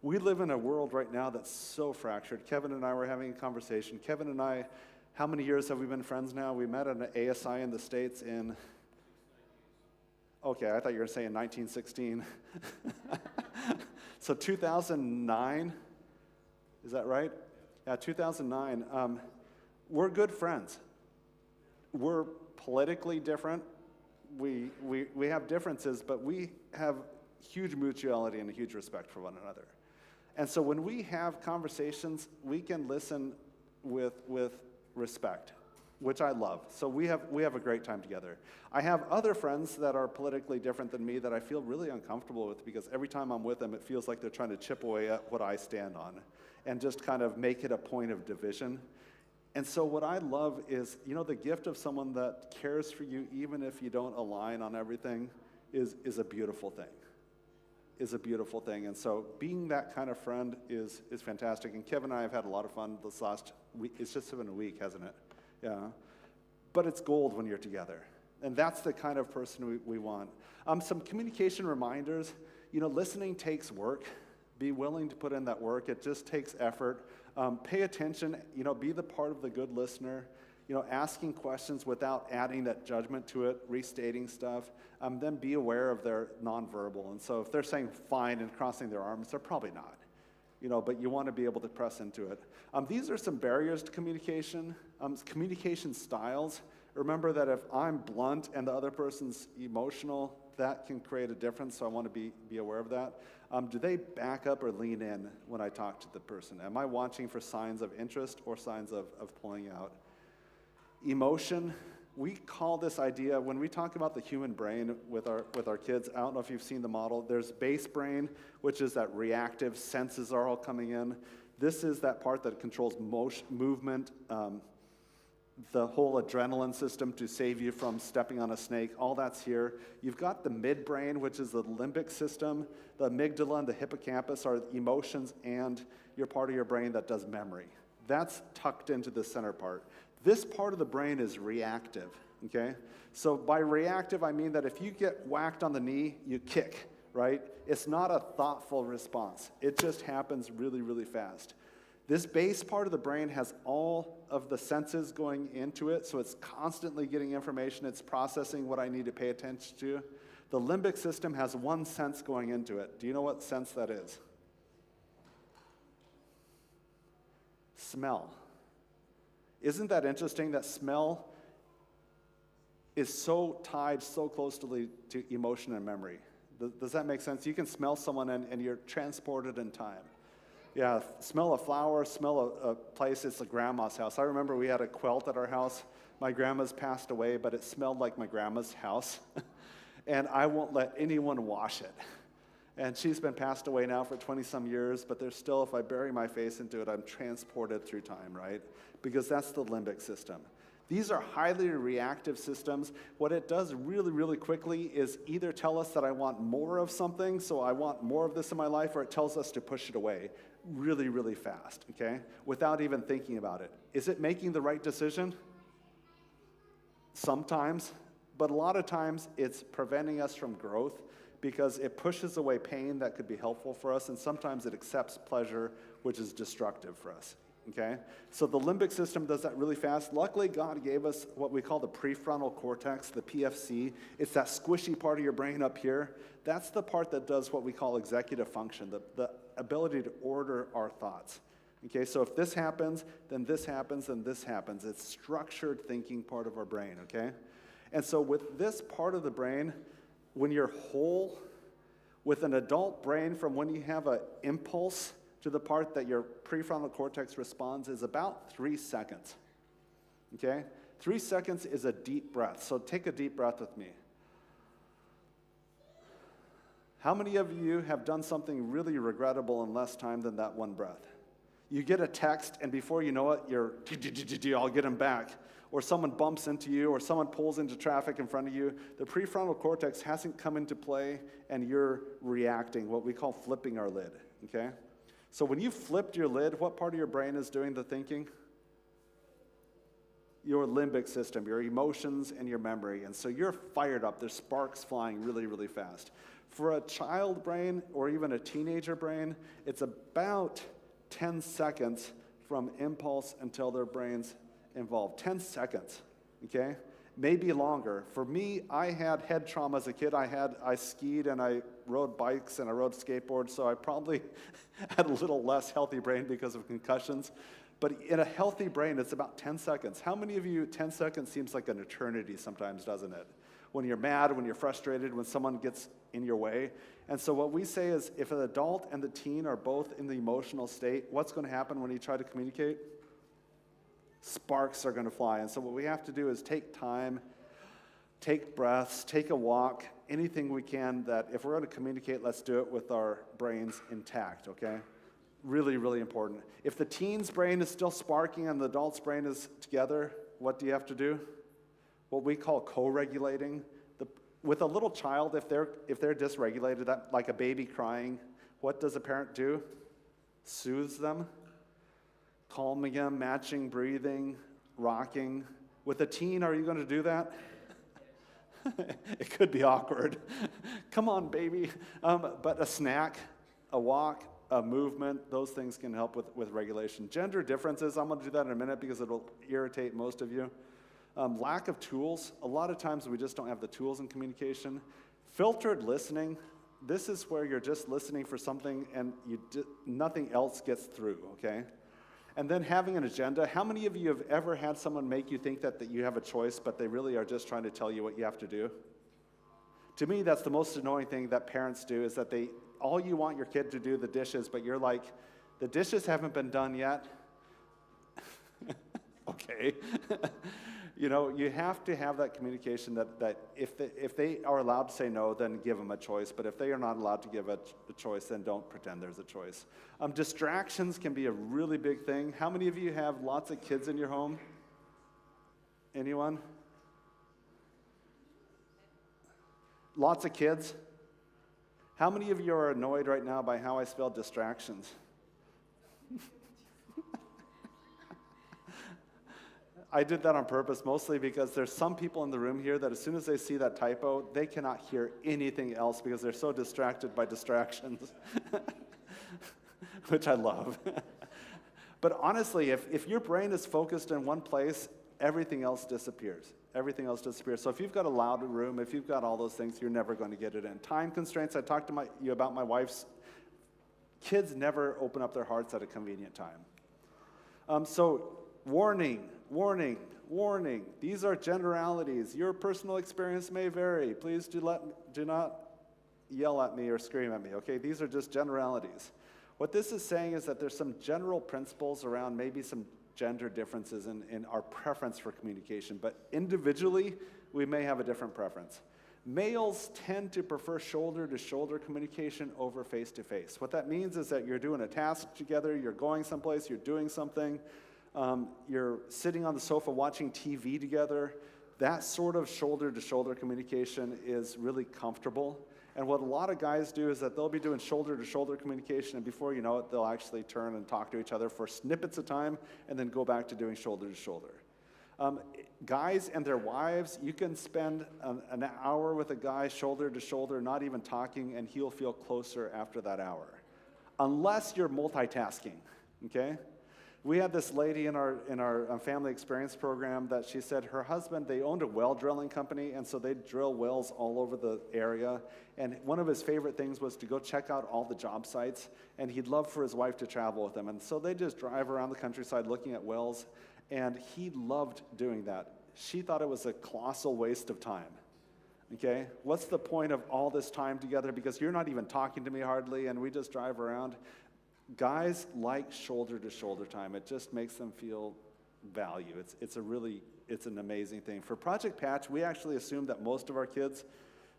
We live in a world right now that's so fractured. Kevin and I were having a conversation. Kevin and I, how many years have we been friends now? We met at an ASI in the States in, okay, I thought you were saying 1916. So 2009, is that right? Yeah, 2009. We're good friends. We're politically different. We have differences, but we have huge mutuality and a huge respect for one another. And so when we have conversations, we can listen with respect, which I love. So we have a great time together. I have other friends that are politically different than me that I feel really uncomfortable with, because every time I'm with them, it feels like they're trying to chip away at what I stand on and just kind of make it a point of division. And so what I love is, the gift of someone that cares for you even if you don't align on everything is a beautiful thing. Is a beautiful thing. And so being that kind of friend is fantastic. And Kevin and I have had a lot of fun this last week. It's just been a week, hasn't it? Yeah. But it's gold when you're together. And that's the kind of person we want. Some communication reminders. Listening takes work. Be willing to put in that work. It just takes effort. Pay attention, be the part of the good listener, asking questions without adding that judgment to it, restating stuff. Then be aware of their nonverbal. And so if they're saying fine and crossing their arms, they're probably not, but you want to be able to press into it. These are some barriers to communication. Communication styles. Remember that if I'm blunt and the other person's emotional, that can create a difference, so I want to be aware of that. Do they back up or lean in when I talk to the person? Am I watching for signs of interest or signs of pulling out? Emotion, we call this idea, when we talk about the human brain with our kids, I don't know if you've seen the model, there's base brain, which is that reactive, senses are all coming in. This is that part that controls motion, movement, the whole adrenaline system to save you from stepping on a snake, all that's here. You've got the midbrain, which is the limbic system. The amygdala and the hippocampus are emotions and your part of your brain that does memory. That's tucked into the center part. This part of the brain is reactive, okay? So by reactive, I mean that if you get whacked on the knee, you kick, right? It's not a thoughtful response. It just happens really, really fast. This base part of the brain has all of the senses going into it, so it's constantly getting information. It's processing what I need to pay attention to. The limbic system has one sense going into it. Do you know what sense that is? Smell. Isn't that interesting that smell is so tied so closely to emotion and memory? Does that make sense? You can smell someone and you're transported in time. Yeah, smell a flower, smell a place, it's a grandma's house. I remember we had a quilt at our house. My grandma's passed away, but it smelled like my grandma's house. And I won't let anyone wash it. And she's been passed away now for 20-some years, but there's still, if I bury my face into it, I'm transported through time, right? Because that's the limbic system. These are highly reactive systems. What it does really, really quickly is either tell us that I want more of something, so I want more of this in my life, or it tells us to push it away really, really fast, okay? Without even thinking about it. Is it making the right decision? Sometimes, but a lot of times it's preventing us from growth because it pushes away pain that could be helpful for us, and sometimes it accepts pleasure, which is destructive for us. Okay? So the limbic system does that really fast. Luckily, God gave us what we call the prefrontal cortex, the PFC. It's that squishy part of your brain up here. That's the part that does what we call executive function, the ability to order our thoughts. Okay, so if this happens, then this happens, then this happens. It's structured thinking part of our brain, okay? And so with this part of the brain, when you're whole, with an adult brain, from when you have an impulse to the part that your prefrontal cortex responds is about 3 seconds, okay? 3 seconds is a deep breath, so take a deep breath with me. How many of you have done something really regrettable in less time than that one breath? You get a text, and before you know it, you're, I'll get them back. Or someone bumps into you, or someone pulls into traffic in front of you. The prefrontal cortex hasn't come into play, and you're reacting, what we call flipping our lid, okay? So when you flipped your lid, what part of your brain is doing the thinking? Your limbic system, your emotions and your memory. And so you're fired up. There's sparks flying really, really fast. For a child brain or even a teenager brain, it's about 10 seconds from impulse until their brain's involved. 10 seconds, okay? Maybe longer. For me, I had head trauma as a kid. I skied and I rode bikes and I rode skateboards, so I probably had a little less healthy brain because of concussions. But in a healthy brain, it's about 10 seconds. How many of you, 10 seconds seems like an eternity sometimes, doesn't it? When you're mad, when you're frustrated, when someone gets in your way. And so what we say is, if an adult and the teen are both in the emotional state, what's going to happen when you try to communicate? Sparks are going to fly. And so what we have to do is take time, take breaths, take a walk, anything we can that if we're going to communicate, let's do it with our brains intact, okay? Really, really important. If the teen's brain is still sparking and the adult's brain is together, what do you have to do? What we call co-regulating. With a little child, if they're dysregulated, that, like a baby crying, what does a parent do? Soothes them, calming them, matching breathing, rocking. With a teen, are you going to do that? It could be awkward. Come on, baby. But a snack, a walk, a movement, those things can help with regulation. Gender differences, I'm going to do that in a minute because it'll irritate most of you. Lack of tools. A lot of times we just don't have the tools in communication. Filtered listening. This is where you're just listening for something and nothing else gets through, okay? And then having an agenda. How many of you have ever had someone make you think that you have a choice, but they really are just trying to tell you what you have to do? To me, that's the most annoying thing that parents do, is that all you want your kid to do the dishes, but you're like, the dishes haven't been done yet. Okay. You know, you have to have that communication that if they are allowed to say no, then give them a choice. But if they are not allowed to give a choice, then don't pretend there's a choice. Distractions can be a really big thing. How many of you have lots of kids in your home? Anyone? Lots of kids? How many of you are annoyed right now by how I spelled distractions? I did that on purpose, mostly because there's some people in the room here that as soon as they see that typo, they cannot hear anything else because they're so distracted by distractions, which I love. But honestly, if your brain is focused in one place, everything else disappears. Everything else disappears. So if you've got a loud room, if you've got all those things, you're never going to get it in. Time constraints, I talked to you about my wife's kids never open up their hearts at a convenient time. So warning. These are generalities. Your personal experience may vary. Please do not yell at me or scream at me, okay? These are just generalities. What this is saying is that there's some general principles around maybe some gender differences in our preference for communication, but individually, we may have a different preference. Males tend to prefer shoulder-to-shoulder communication over face-to-face. What that means is that you're doing a task together, you're going someplace, you're doing something. you're sitting on the sofa watching TV together. That sort of shoulder-to-shoulder communication is really comfortable. And what a lot of guys do is that they'll be doing shoulder-to-shoulder communication, and before you know it, they'll actually turn and talk to each other for snippets of time and then go back to doing shoulder-to-shoulder. Guys and their wives, you can spend an hour with a guy shoulder-to-shoulder, not even talking, and he'll feel closer after that hour. Unless you're multitasking, okay? We had this lady in our family experience program that she said her husband, they owned a well drilling company, and so they'd drill wells all over the area. And one of his favorite things was to go check out all the job sites, and he'd love for his wife to travel with him. And so they just drive around the countryside looking at wells, and he loved doing that. She thought it was a colossal waste of time. Okay, what's the point of all this time together? Because you're not even talking to me hardly, and we just drive around. Guys like shoulder-to-shoulder time. It just makes them feel value. It's an amazing thing. For Project Patch, we actually assume that most of our kids,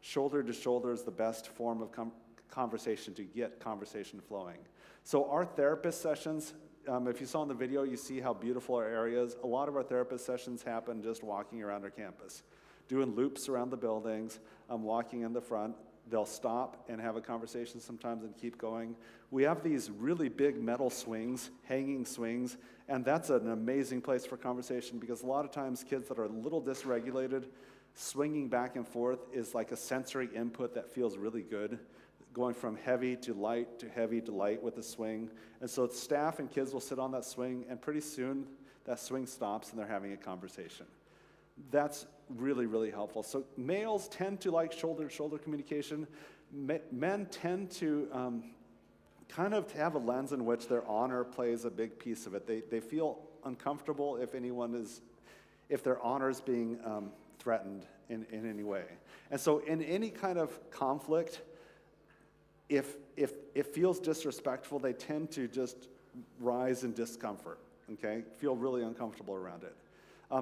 shoulder-to-shoulder is the best form of conversation to get conversation flowing. So our therapist sessions, if you saw in the video, you see how beautiful our area is. A lot of our therapist sessions happen just walking around our campus, doing loops around the buildings, walking in the front. They'll stop and have a conversation sometimes and keep going. We have these really big metal swings, hanging swings, and that's an amazing place for conversation because a lot of times kids that are a little dysregulated, swinging back and forth is like a sensory input that feels really good, going from heavy to light with the swing. And so staff and kids will sit on that swing, and pretty soon that swing stops and they're having a conversation. That's really, really helpful. So males tend to like shoulder-to-shoulder communication. Men tend to kind of have a lens in which their honor plays a big piece of it. They feel uncomfortable if their honor is being threatened in any way. And so in any kind of conflict, if it feels disrespectful, they tend to just rise in discomfort, okay? Feel really uncomfortable around it.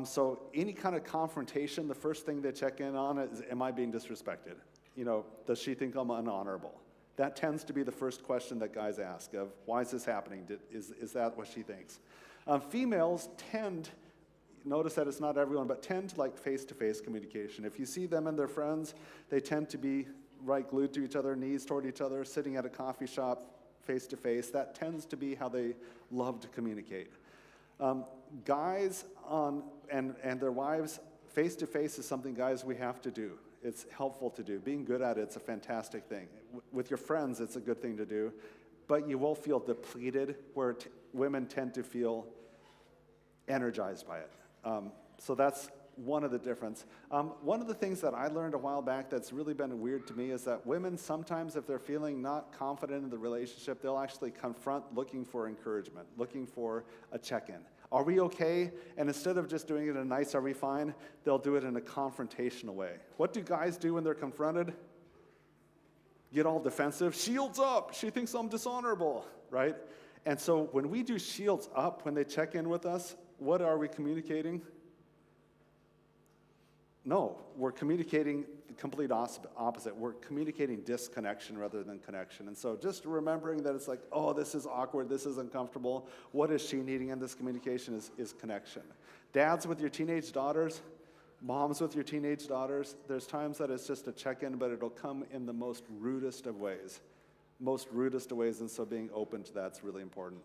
So any kind of confrontation, the first thing they check in on is, am I being disrespected? Does she think I'm unhonorable? That tends to be the first question that guys ask of, why is this happening? Is that what she thinks? Females tend, notice that it's not everyone, but tend to like face-to-face communication. If you see them and their friends, they tend to be right glued to each other, knees toward each other, sitting at a coffee shop face-to-face. That tends to be how they love to communicate. Guys and their wives, face-to-face is something, guys, we have to do. It's helpful to do. Being good at it's a fantastic thing. With your friends, it's a good thing to do, but you will feel depleted, where women tend to feel energized by it. So that's one of the difference. One of the things that I learned a while back that's really been weird to me is that women sometimes, if they're feeling not confident in the relationship, they'll actually confront looking for encouragement, looking for a check-in. Are we okay? And instead of just doing it in a nice, are we fine, they'll do it in a confrontational way. What do guys do when they're confronted? Get all defensive. Shields up. She thinks I'm dishonorable, right? And so when we do shields up, when they check in with us, what are we communicating? No, we're communicating the complete opposite. We're communicating disconnection rather than connection. And so just remembering that it's like, oh, this is awkward, this is uncomfortable. What is she needing in this communication is connection. Dads with your teenage daughters, moms with your teenage daughters, there's times that it's just a check-in, but it'll come in the most rudest of ways. And so being open to that's really important.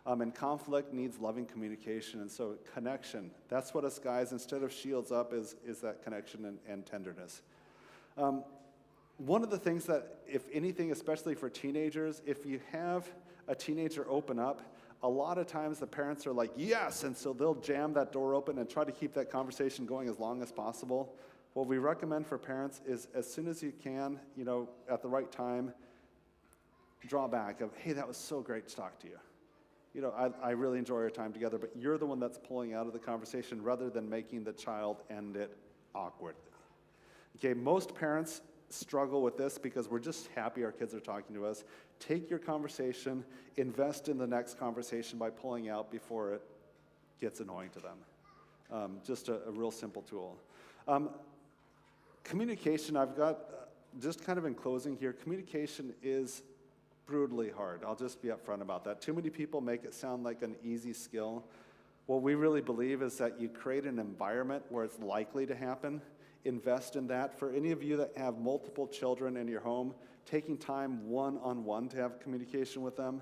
And conflict needs loving communication, and so connection. That's what us guys, instead of shields up, is that connection and tenderness. One of the things that, if anything, especially for teenagers, if you have a teenager open up, a lot of times the parents are like, yes, and so they'll jam that door open and try to keep that conversation going as long as possible. What we recommend for parents is as soon as you can, at the right time, draw back of, hey, that was so great to talk to you. I really enjoy our time together, but you're the one that's pulling out of the conversation rather than making the child end it awkwardly. Okay, most parents struggle with this because we're just happy our kids are talking to us. Take your conversation, invest in the next conversation by pulling out before it gets annoying to them. Just a real simple tool. Communication, I've got, just kind of in closing here, communication is brutally hard. I'll just be upfront about that. Too many people make it sound like an easy skill. What we really believe is that you create an environment where it's likely to happen. Invest in that. For any of you that have multiple children in your home, taking time one-on-one to have communication with them.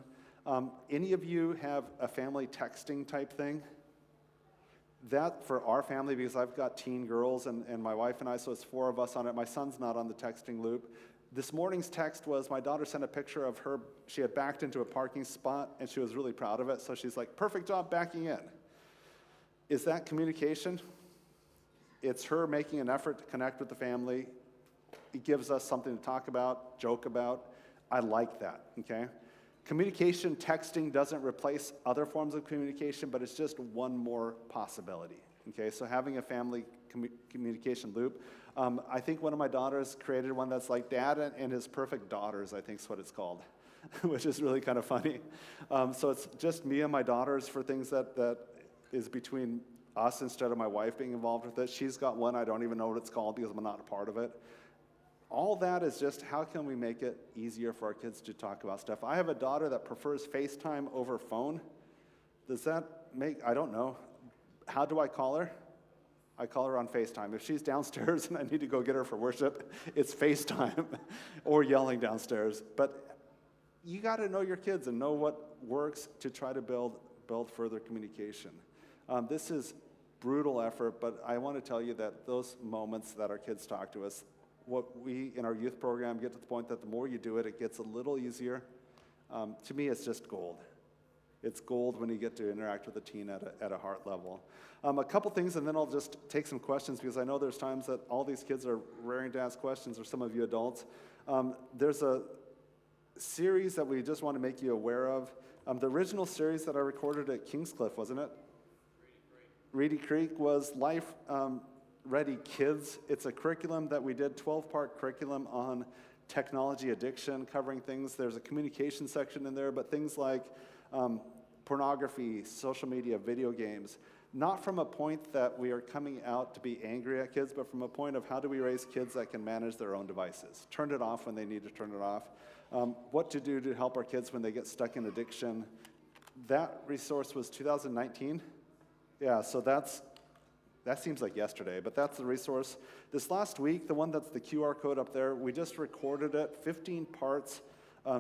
Any of you have a family texting type thing? That for our family, because I've got teen girls and my wife and I, so it's 4 of us on it. My son's not on the texting loop. This morning's text was my daughter sent a picture of her. She had backed into a parking spot, and she was really proud of it. So she's like, perfect job backing in. Is that communication? It's her making an effort to connect with the family. It gives us something to talk about, joke about. I like that, okay? Communication, texting doesn't replace other forms of communication, but it's just one more possibility, okay? So having a family communication loop. I think one of my daughters created one that's like Dad and his perfect daughters, I think is what it's called, which is really kind of funny. So it's just me and my daughters for things that is between us instead of my wife being involved with it. She's got one, I don't even know what it's called because I'm not a part of it. All that is just how can we make it easier for our kids to talk about stuff. I have a daughter that prefers FaceTime over phone. Does that make, I don't know. How do I call her? I call her on FaceTime. If she's downstairs and I need to go get her for worship, it's FaceTime or yelling downstairs. But you got to know your kids and know what works to try to build further communication. This is brutal effort, but I want to tell you that those moments that our kids talk to us, what we in our youth program get to the point that the more you do it, it gets a little easier. To me, it's just gold. It's gold when you get to interact with a teen at a heart level. A couple things, and then I'll just take some questions because I know there's times that all these kids are raring to ask questions, or some of you adults. There's a series that we just want to make you aware of. The original series that I recorded at Kingscliff, wasn't it? Reedy Creek was Life Ready Kids. It's a curriculum that we did, 12-part curriculum on technology addiction, covering things. There's a communication section in there, but things like pornography, social media, video games, not from a point that we are coming out to be angry at kids, but from a point of how do we raise kids that can manage their own devices, turn it off when they need to turn it off, what to do to help our kids when they get stuck in addiction. That resource was 2019. Yeah, so that seems like yesterday, but that's the resource. This last week, the one that's the QR code up there, we just recorded it, 15 parts,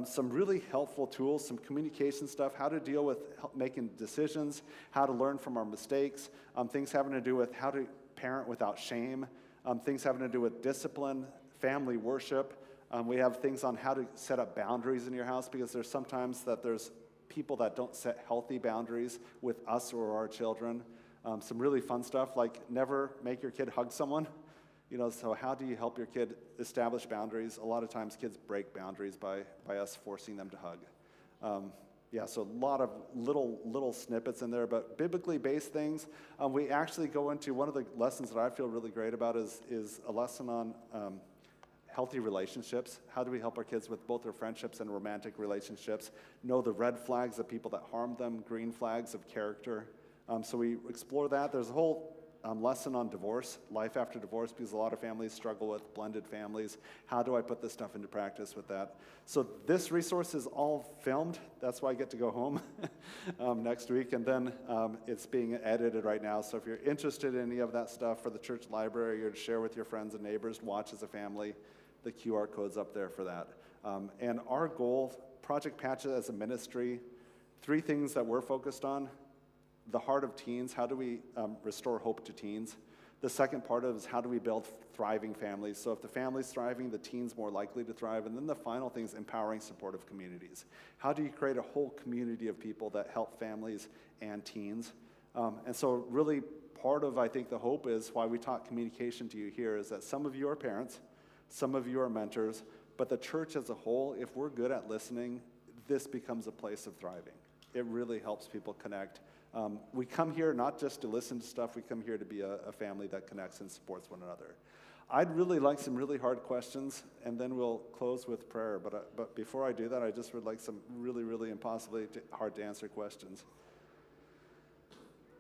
some really helpful tools, some communication stuff, how to deal with making decisions, how to learn from our mistakes, things having to do with how to parent without shame, things having to do with discipline, family worship. We have things on how to set up boundaries in your house, because there's sometimes that there's people that don't set healthy boundaries with us or our children. Some really fun stuff like never make your kid hug someone. So how do you help your kid establish boundaries? A lot of times kids break boundaries by us forcing them to hug. So a lot of little snippets in there, but biblically based things. We actually go into one of the lessons that I feel really great about is a lesson on healthy relationships. How do we help our kids with both their friendships and romantic relationships? Know the red flags of people that harm them, green flags of character. So we explore that. There's a whole lesson on divorce, life after divorce, because a lot of families struggle with blended families. How do I put this stuff into practice with that? So this resource is all filmed. That's why I get to go home next week. And then it's being edited right now. So if you're interested in any of that stuff for the church library or to share with your friends and neighbors, watch as a family, the QR code's up there for that. And our goal, Project Patch as a ministry, 3 things that we're focused on. The heart of teens, how do we restore hope to teens? The second part of it is how do we build thriving families? So if the family's thriving, the teen's more likely to thrive. And then the final thing is empowering supportive communities. How do you create a whole community of people that help families and teens? And so really part of, I think, the hope is why we taught communication to you here is that some of you are parents, some of you are mentors, but the church as a whole, if we're good at listening, this becomes a place of thriving. It really helps people connect. We come here not just to listen to stuff, we come here to be a family that connects and supports one another. I'd really like some really hard questions, and then we'll close with prayer. But before I do that, I just would like some really, really impossibly hard to answer questions.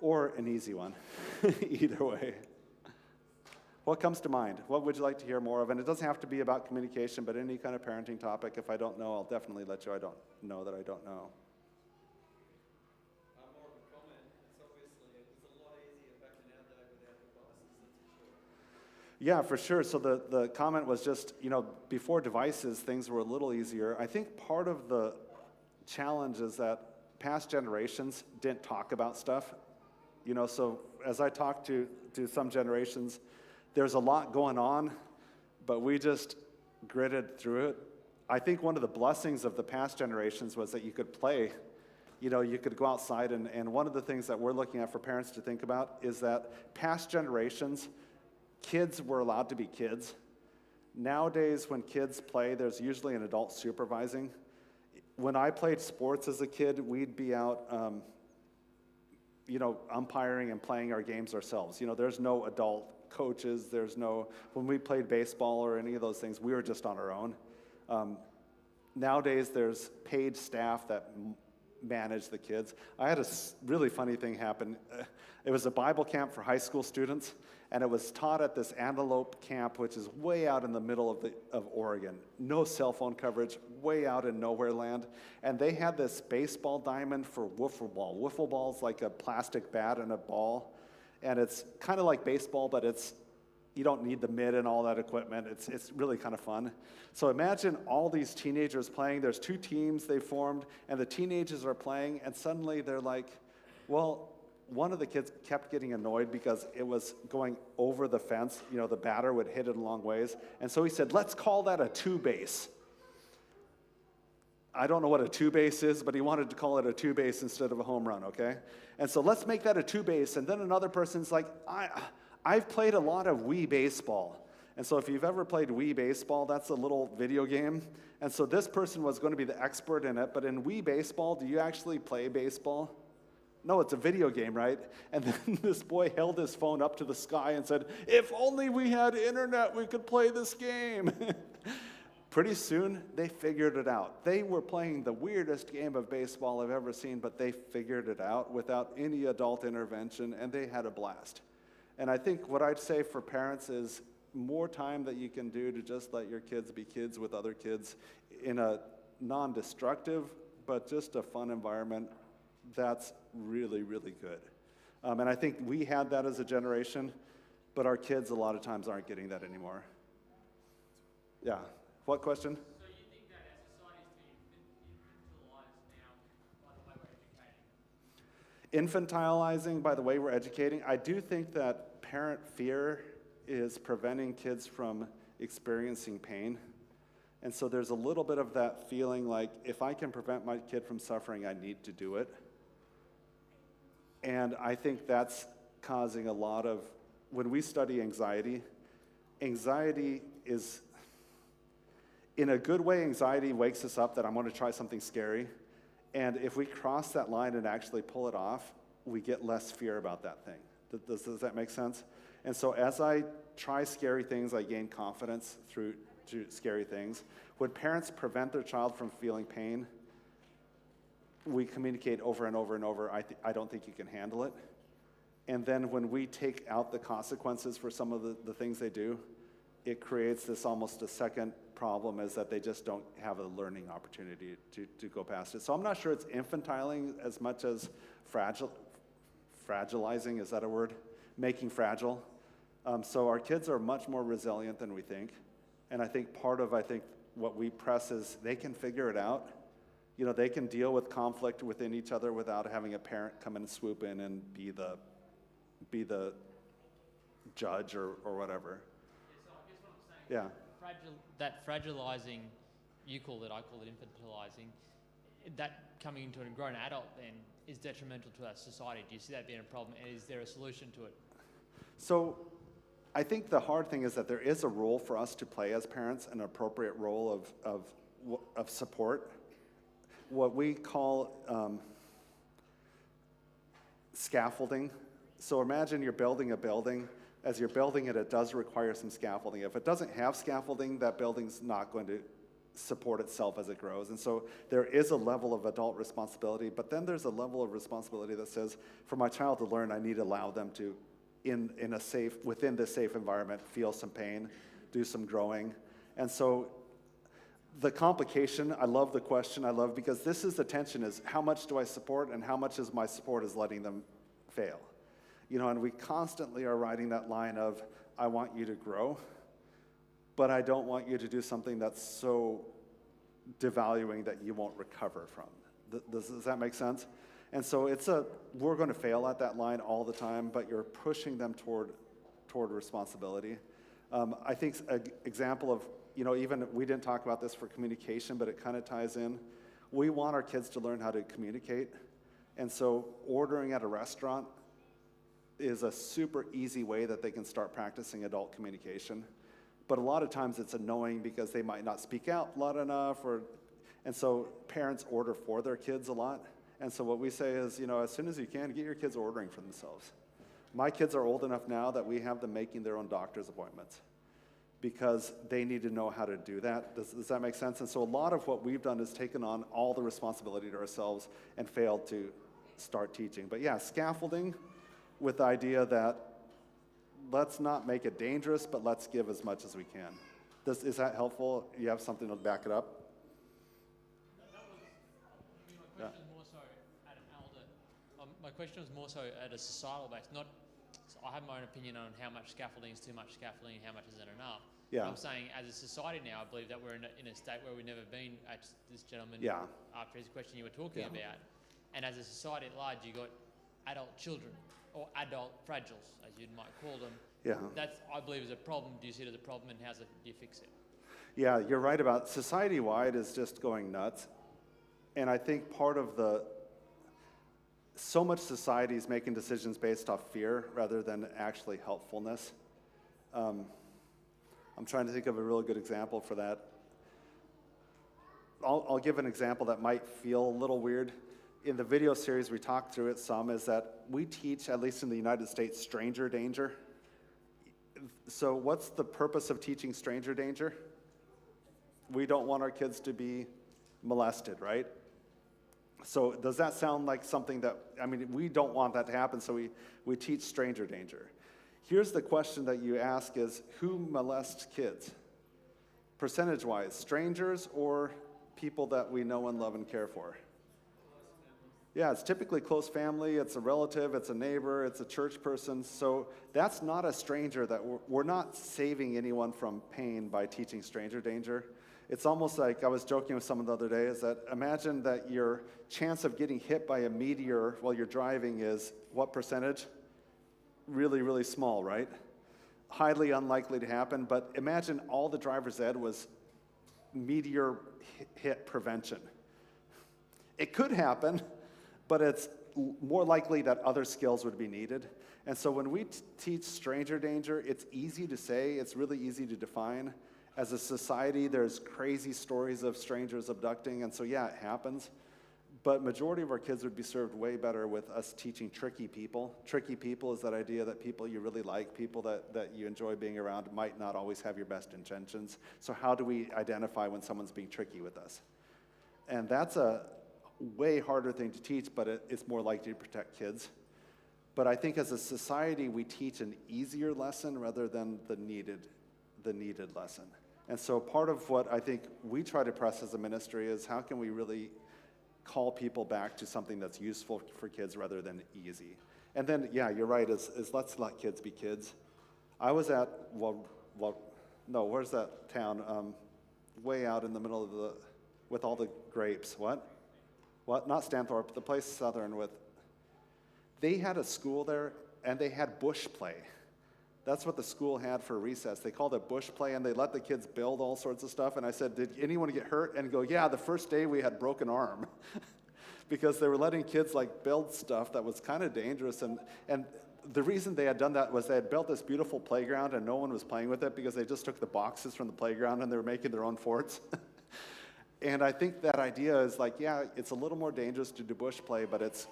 Or an easy one, either way. What comes to mind? What would you like to hear more of? And it doesn't have to be about communication, but any kind of parenting topic. If I don't know, I'll definitely let you know that I don't know. More of a comment. It's obviously Yeah, for sure. So the comment was just, before devices, things were a little easier. I think part of the challenge is that past generations didn't talk about stuff. So as I talk to some generations, there's a lot going on, but we just gritted through it. I think one of the blessings of the past generations was that you could play. You could go outside, and one of the things that we're looking at for parents to think about is that past generations, kids were allowed to be kids. Nowadays, when kids play, there's usually an adult supervising. When I played sports as a kid, we'd be out, umpiring and playing our games ourselves. There's no adult coaches. When we played baseball or any of those things, we were just on our own. Nowadays, there's paid staff that manage the kids. I had a really funny thing happen. It was a Bible camp for high school students, and it was taught at this Antelope camp, which is way out in the middle of Oregon. No cell phone coverage, way out in nowhere land. And they had this baseball diamond for wiffle ball. Wiffle ball's like a plastic bat and a ball, and it's kind of like baseball, but you don't need the mitt and all that equipment. It's really kind of fun. So imagine all these teenagers playing. There's 2 teams they formed, and the teenagers are playing, and suddenly they're like, well, one of the kids kept getting annoyed because it was going over the fence. The batter would hit it a long ways. And so he said, let's call that a 2-base. I don't know what a 2-base is, but he wanted to call it a 2-base instead of a home run, okay? And so let's make that a 2-base. And then another person's like, I've played a lot of Wii Baseball. And so if you've ever played Wii Baseball, that's a little video game. And so this person was going to be the expert in it. But in Wii Baseball, do you actually play baseball? No, it's a video game, right? And then this boy held his phone up to the sky and said, if only we had internet, we could play this game. Pretty soon, they figured it out. They were playing the weirdest game of baseball I've ever seen, but they figured it out without any adult intervention, and they had a blast. And I think what I'd say for parents is more time that you can do to just let your kids be kids with other kids in a non-destructive, but just a fun environment. That's really, really good. And I think we had that as a generation, but our kids a lot of times aren't getting that anymore. Yeah. What question? So you think that our society is being infantilized now by the way we're educating? Infantilizing by the way we're educating. I do think that parent fear is preventing kids from experiencing pain. And so there's a little bit of that feeling like, if I can prevent my kid from suffering, I need to do it. And I think that's causing a lot of, when we study anxiety is, in a good way, anxiety wakes us up that I'm going to try something scary. And if we cross that line and actually pull it off, we get less fear about that thing. Does that make sense? And so as I try scary things, I gain confidence through scary things. When parents prevent their child from feeling pain, we communicate over and over and over, I don't think you can handle it. And then when we take out the consequences for some of the things they do, it creates this almost a second problem, is that they just don't have a learning opportunity to go past it. So I'm not sure it's infantiling as much as fragilizing, is that a word? Making fragile. So our kids are much more resilient than we think. And I think part of, what we press is they can figure it out. They can deal with conflict within each other without having a parent come in and swoop in and be the judge or whatever. Yeah, so I guess what I'm saying, Yeah. that fragilizing, you call it, I call it infantilizing, that coming into a grown adult then is detrimental to our society. Do you see that being a problem, and is there a solution to it? So I think the hard thing is that there is a role for us to play as parents, an appropriate role of support. What we call scaffolding. So imagine you're building a building. As you're building it, it does require some scaffolding. If it doesn't have scaffolding, that building's not going to support itself as it grows. And so there is a level of adult responsibility, but then there's a level of responsibility that says, for my child to learn, I need to allow them to, within this safe environment, feel some pain, do some growing. And so the complication, I love the question, because this is the tension, is how much do I support and how much is my support is letting them fail. And we constantly are riding that line of, I want you to grow, but I don't want you to do something that's so devaluing that you won't recover from. Does that make sense? And so we're going to fail at that line all the time, but you're pushing them toward responsibility. I think an example of, even we didn't talk about this for communication, but it kind of ties in. We want our kids to learn how to communicate. And so ordering at a restaurant is a super easy way that they can start practicing adult communication. But a lot of times it's annoying because they might not speak out loud enough, and so parents order for their kids a lot. And so what we say is, as soon as you can, get your kids ordering for themselves. My kids are old enough now that we have them making their own doctor's appointments because they need to know how to do that. Does that make sense? And so a lot of what we've done is taken on all the responsibility to ourselves and failed to start teaching. But yeah, scaffolding with the idea that let's not make it dangerous, but let's give as much as we can. Is that helpful? You have something to back it up? My question was more so at a societal base. So I have my own opinion on how much scaffolding is too much scaffolding and how much isn't enough. Yeah. But I'm saying as a society now, I believe that we're in a state where we've never been, as this gentleman, after his question you were talking about. And as a society at large, you've got adult children, or adult fragiles, as you might call them. Yeah. That, I believe, is a problem. Do you see it as a problem, and do you fix it? Yeah, you're right about society-wide is just going nuts. And I think part of so much society is making decisions based off fear rather than actually helpfulness. I'm trying to think of a really good example for that. I'll give an example that might feel a little weird. In the video series, we talked through it some, is that we teach, at least in the United States, stranger danger. So what's the purpose of teaching stranger danger? We don't want our kids to be molested, right? So does that sound like something that, we don't want that to happen, so we teach stranger danger. Here's the question that you ask is, who molests kids? Percentage-wise, strangers or people that we know and love and care for? Yeah, it's typically close family, it's a relative, it's a neighbor, it's a church person. So that's not a stranger. That we're not saving anyone from pain by teaching stranger danger. It's almost like, I was joking with someone the other day, is that imagine that your chance of getting hit by a meteor while you're driving is what percentage? Really, really small, right? Highly unlikely to happen, but imagine all the driver's ed was meteor hit prevention. It could happen, but it's more likely that other skills would be needed. And so when we teach stranger danger, it's easy to say, it's really easy to define. As a society, there's crazy stories of strangers abducting, and so yeah, it happens. But majority of our kids would be served way better with us teaching tricky people. Tricky people is that idea that people you really like, people that you enjoy being around, might not always have your best intentions. So how do we identify when someone's being tricky with us? And that's a way harder thing to teach, but it's more likely to protect kids. But I think as a society, we teach an easier lesson rather than the needed lesson. And so part of what I think we try to press as a ministry is how can we really call people back to something that's useful for kids rather than easy. And then, yeah, you're right, is let's let kids be kids. I was at, where's that town? Way out in the middle of with all the grapes. What? Not Stanthorpe, the place southern with, they had a school there and they had bush play. That's what the school had for recess. They called it bush play, and they let the kids build all sorts of stuff. And I said, did anyone get hurt? And go, yeah, the first day we had broken arm. Because they were letting kids build stuff that was kind of dangerous. And the reason they had done that was they had built this beautiful playground, and no one was playing with it because they just took the boxes from the playground and they were making their own forts. And I think that idea is yeah, it's a little more dangerous to do bush play, but it's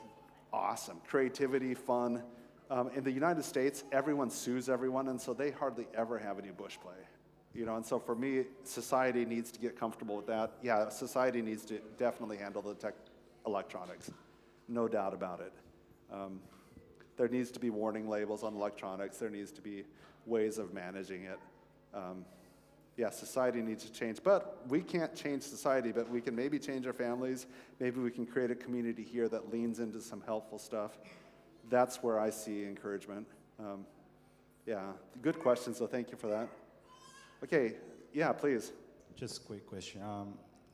awesome. Creativity, fun. In the United States, everyone sues everyone, and so they hardly ever have any bush play. And so for me, society needs to get comfortable with that. Yeah, society needs to definitely handle the electronics, no doubt about it. There needs to be warning labels on electronics. There needs to be ways of managing it. Yeah, society needs to change, but we can't change society, but we can maybe change our families. Maybe we can create a community here that leans into some helpful stuff. that's where I see encouragement. Yeah, good question, so thank you for that. Okay, yeah, please. Just a quick question.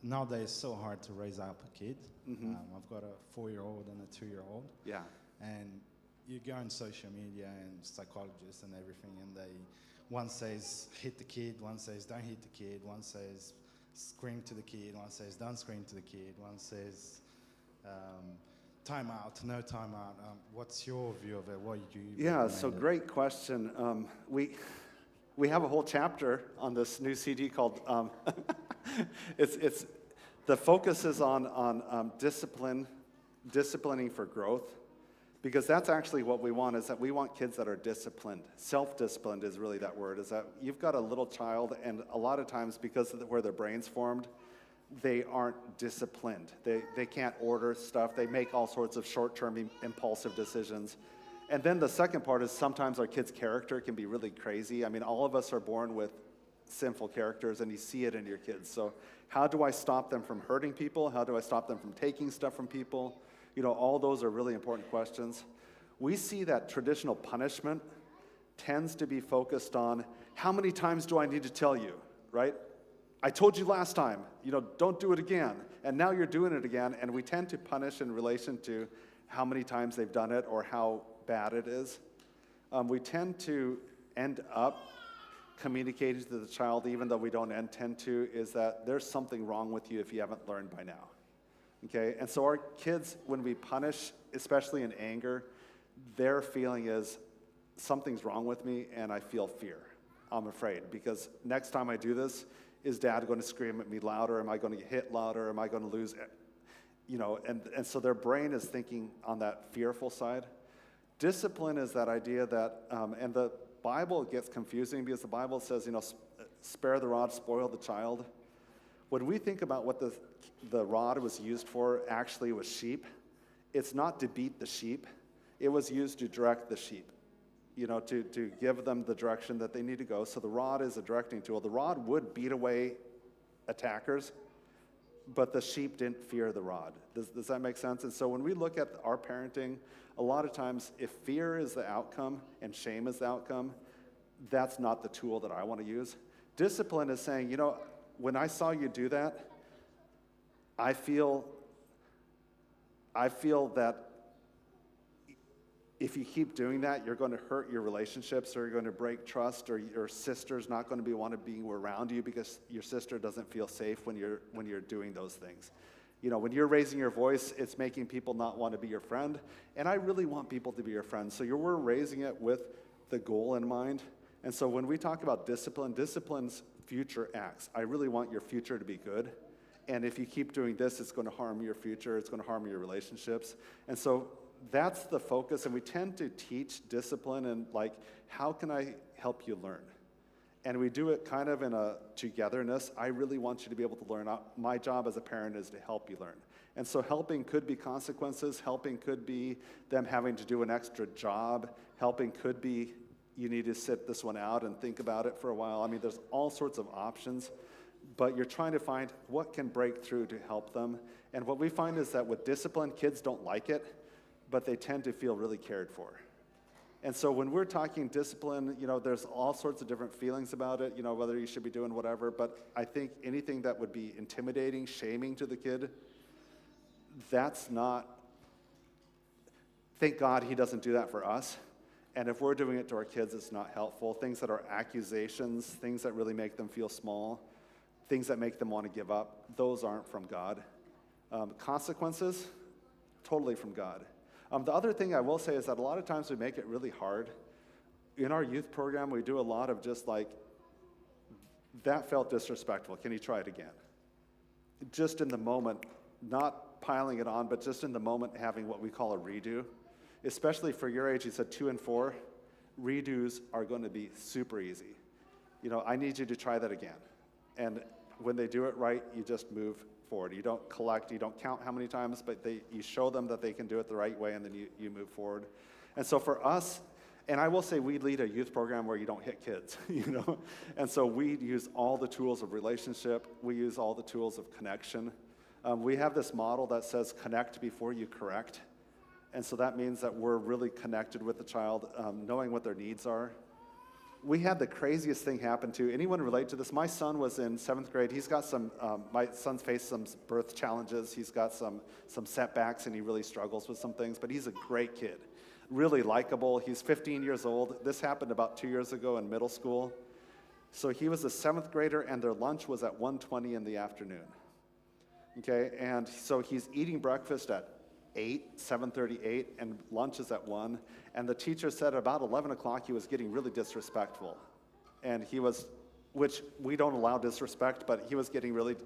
Nowadays, it's so hard to raise up a kid. Mm-hmm. I've got a 4-year-old and a 2-year-old. Yeah. And you go on social media and psychologists and everything, and one says hit the kid, one says don't hit the kid, one says scream to the kid, one says don't scream to the kid, one says time out, no time out. What's your view of it? What do you Yeah, recommend so it? great question. We have a whole chapter on this new CD called it's the focus is on disciplining for growth, because that's actually what we want, is that we want kids that are disciplined. Self-disciplined is really that word, is that you've got a little child, and a lot of times because of where their brain's formed, they aren't disciplined. They can't order stuff. They make all sorts of short-term impulsive decisions. And then the second part is sometimes our kids' character can be really crazy. I mean, all of us are born with sinful characters, and you see it in your kids. So how do I stop them from hurting people? How do I stop them from taking stuff from people? You know, all those are really important questions. We see that traditional punishment tends to be focused on how many times do I need to tell you, right? I told you last time, don't do it again. And now you're doing it again. And we tend to punish in relation to how many times they've done it or how bad it is. We tend to end up communicating to the child, even though we don't intend to, is that there's something wrong with you if you haven't learned by now. Okay? And so our kids, when we punish, especially in anger, their feeling is something's wrong with me and I feel fear. I'm afraid, because next time I do this, is Dad going to scream at me louder? Am I going to get hit louder? Am I going to lose it? And so their brain is thinking on that fearful side. Discipline is that idea that, and the Bible gets confusing because the Bible says, spare the rod, spoil the child. When we think about what the rod was used for, actually was sheep. It's not to beat the sheep. It was used to direct the sheep, to give them the direction that they need to go. So the rod is a directing tool. The rod would beat away attackers, but the sheep didn't fear the rod. Does that make sense? And so when we look at our parenting, a lot of times if fear is the outcome and shame is the outcome, that's not the tool that I want to use. Discipline is saying, when I saw you do that, I feel that if you keep doing that, you're going to hurt your relationships, or you're going to break trust, or your sister's not going to want to be around you because your sister doesn't feel safe when you're doing those things. When you're raising your voice, it's making people not want to be your friend, and I really want people to be your friends. So we're raising it with the goal in mind. And so when we talk about discipline's future acts. I really want your future to be good. And if you keep doing this, it's going to harm your future. It's going to harm your relationships. And so that's the focus. And we tend to teach discipline and how can I help you learn? And we do it kind of in a togetherness. I really want you to be able to learn. My job as a parent is to help you learn. And so helping could be consequences. Helping could be them having to do an extra job. Helping could be you need to sit this one out and think about it for a while. I mean, there's all sorts of options, but you're trying to find what can break through to help them. And what we find is that with discipline, kids don't like it, but they tend to feel really cared for. And so when we're talking discipline, there's all sorts of different feelings about it, whether you should be doing whatever, but I think anything that would be intimidating, shaming to the kid, that's not, thank God he doesn't do that for us. And if we're doing it to our kids, it's not helpful. Things that are accusations, things that really make them feel small, things that make them want to give up, those aren't from God. Consequences, totally from God. The other thing I will say is that a lot of times we make it really hard. In our youth program, we do a lot of just that felt disrespectful. Can you try it again? Just in the moment, not piling it on, but just in the moment having what we call a redo. Especially for your age, you said 2 and 4, redos are going to be super easy. I need you to try that again. And when they do it right, you just move forward. You don't collect, you don't count how many times, but you show them that they can do it the right way, and then you move forward. And so for us, and I will say we lead a youth program where you don't hit kids, And so we use all the tools of relationship. We use all the tools of connection. We have this model that says connect before you correct. And so that means that we're really connected with the child, knowing what their needs are. We had the craziest thing happen to, anyone relate to this? My son was in 7th grade. He's got my son's faced some birth challenges. He's got some setbacks, and he really struggles with some things, but he's a great kid. Really likable. He's 15 years old. This happened about 2 years ago in middle school. So he was a 7th grader, and their lunch was at 1:20 in the afternoon. Okay, and so he's eating breakfast at 7:38, and lunch is at 1. And the teacher said about 11 o'clock he was getting really disrespectful. And he was, which we don't allow disrespect, but he was getting really,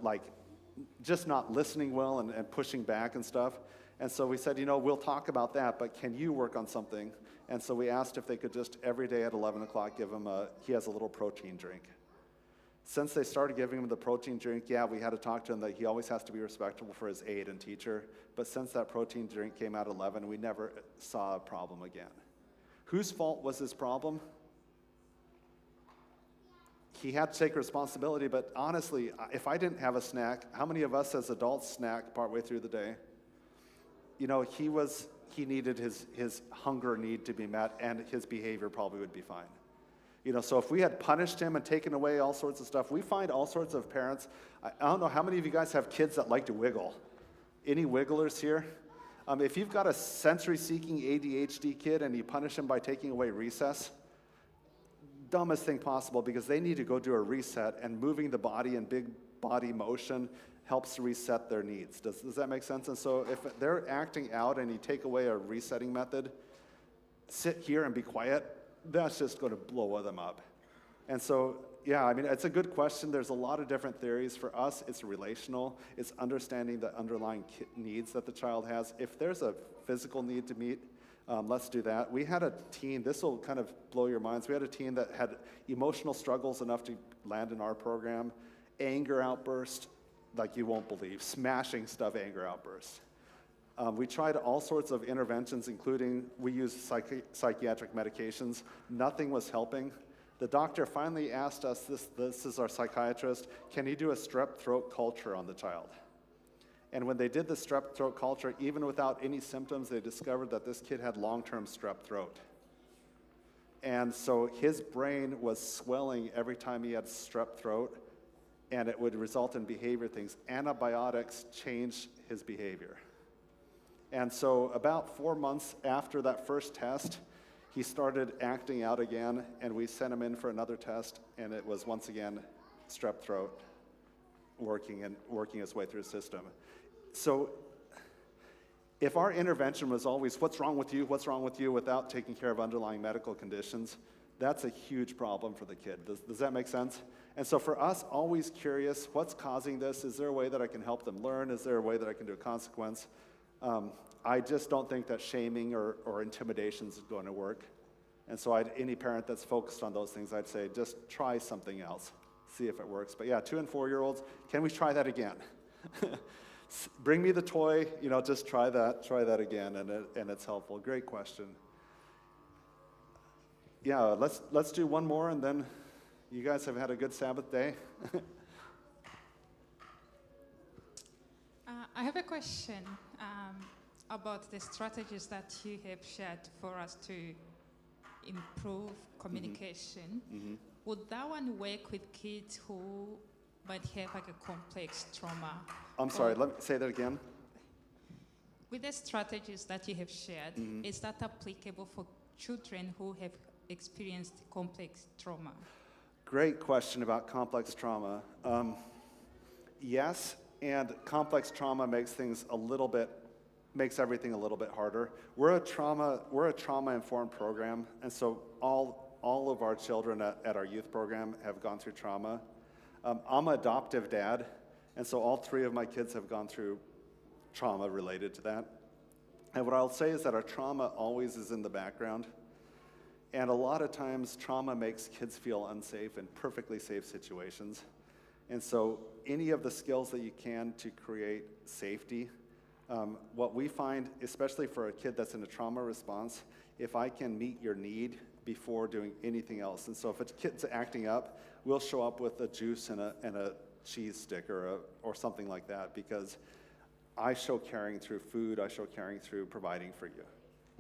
like just not listening well and pushing back and stuff. And so we said, we'll talk about that, but can you work on something? And so we asked if they could just every day at 11 o'clock give him he has a little protein drink. Since they started giving him the protein drink, we had to talk to him that he always has to be respectable for his aide and teacher. But since that protein drink came out at 11, we never saw a problem again. Whose fault was his problem? He had to take responsibility, but honestly, if I didn't have a snack, how many of us as adults snack partway through the day? He needed his hunger need to be met, and his behavior probably would be fine. So if we had punished him and taken away all sorts of stuff, we find all sorts of parents. I don't know, how many of you guys have kids that like to wiggle? Any wigglers here? If you've got a sensory-seeking ADHD kid and you punish him by taking away recess, dumbest thing possible, because they need to go do a reset, and moving the body and big body motion helps reset their needs. Does that make sense? And so if they're acting out and you take away a resetting method, sit here and be quiet, that's just going to blow them up. And so, it's a good question. There's a lot of different theories. For us, it's relational. It's understanding the underlying needs that the child has. If there's a physical need to meet, let's do that. We had a teen, this will kind of blow your minds. We had a teen that had emotional struggles enough to land in our program, anger outburst, like you won't believe, smashing stuff, anger outbursts. We tried all sorts of interventions, including we used psychiatric medications. Nothing was helping. The doctor finally asked us, this is our psychiatrist, can he do a strep throat culture on the child? And when they did the strep throat culture, even without any symptoms, they discovered that this kid had long-term strep throat. And so his brain was swelling every time he had strep throat, and it would result in behavior things. Antibiotics changed his behavior. And so about 4 months after that first test, he started acting out again, and we sent him in for another test, and it was once again strep throat working its way through the system. So if our intervention was always, what's wrong with you, without taking care of underlying medical conditions, that's a huge problem for the kid. Does that make sense? And so for us, always curious, what's causing this? Is there a way that I can help them learn? Is there a way that I can do a consequence? I just don't think that shaming or intimidation is going to work. And so any parent that's focused on those things, I'd say just try something else, see if it works. But 2 and 4-year-olds, can we try that again? Bring me the toy, just try that again, and it's helpful. Great question. Let's do one more, and then you guys have had a good Sabbath day. I have a question about the strategies that you have shared for us to improve communication. Mm-hmm. Would that one work with kids who might have like a complex trauma? I'm sorry, let me say that again. With the strategies that you have shared, Mm-hmm. is that applicable for children who have experienced complex trauma? Great question about complex trauma. Yes, and complex trauma makes everything a little bit harder. We're a trauma-informed program, and so all of our children at our youth program have gone through trauma. I'm an adoptive dad, and so all 3 of my kids have gone through trauma related to that. And what I'll say is that our trauma always is in the background. And a lot of times, trauma makes kids feel unsafe in perfectly safe situations. And so any of the skills that you can to create safety, what we find, especially for a kid that's in a trauma response, if I can meet your need before doing anything else. And so if a kid's acting up, we'll show up with a juice and a cheese stick or something like that, because I show caring through food, I show caring through providing for you.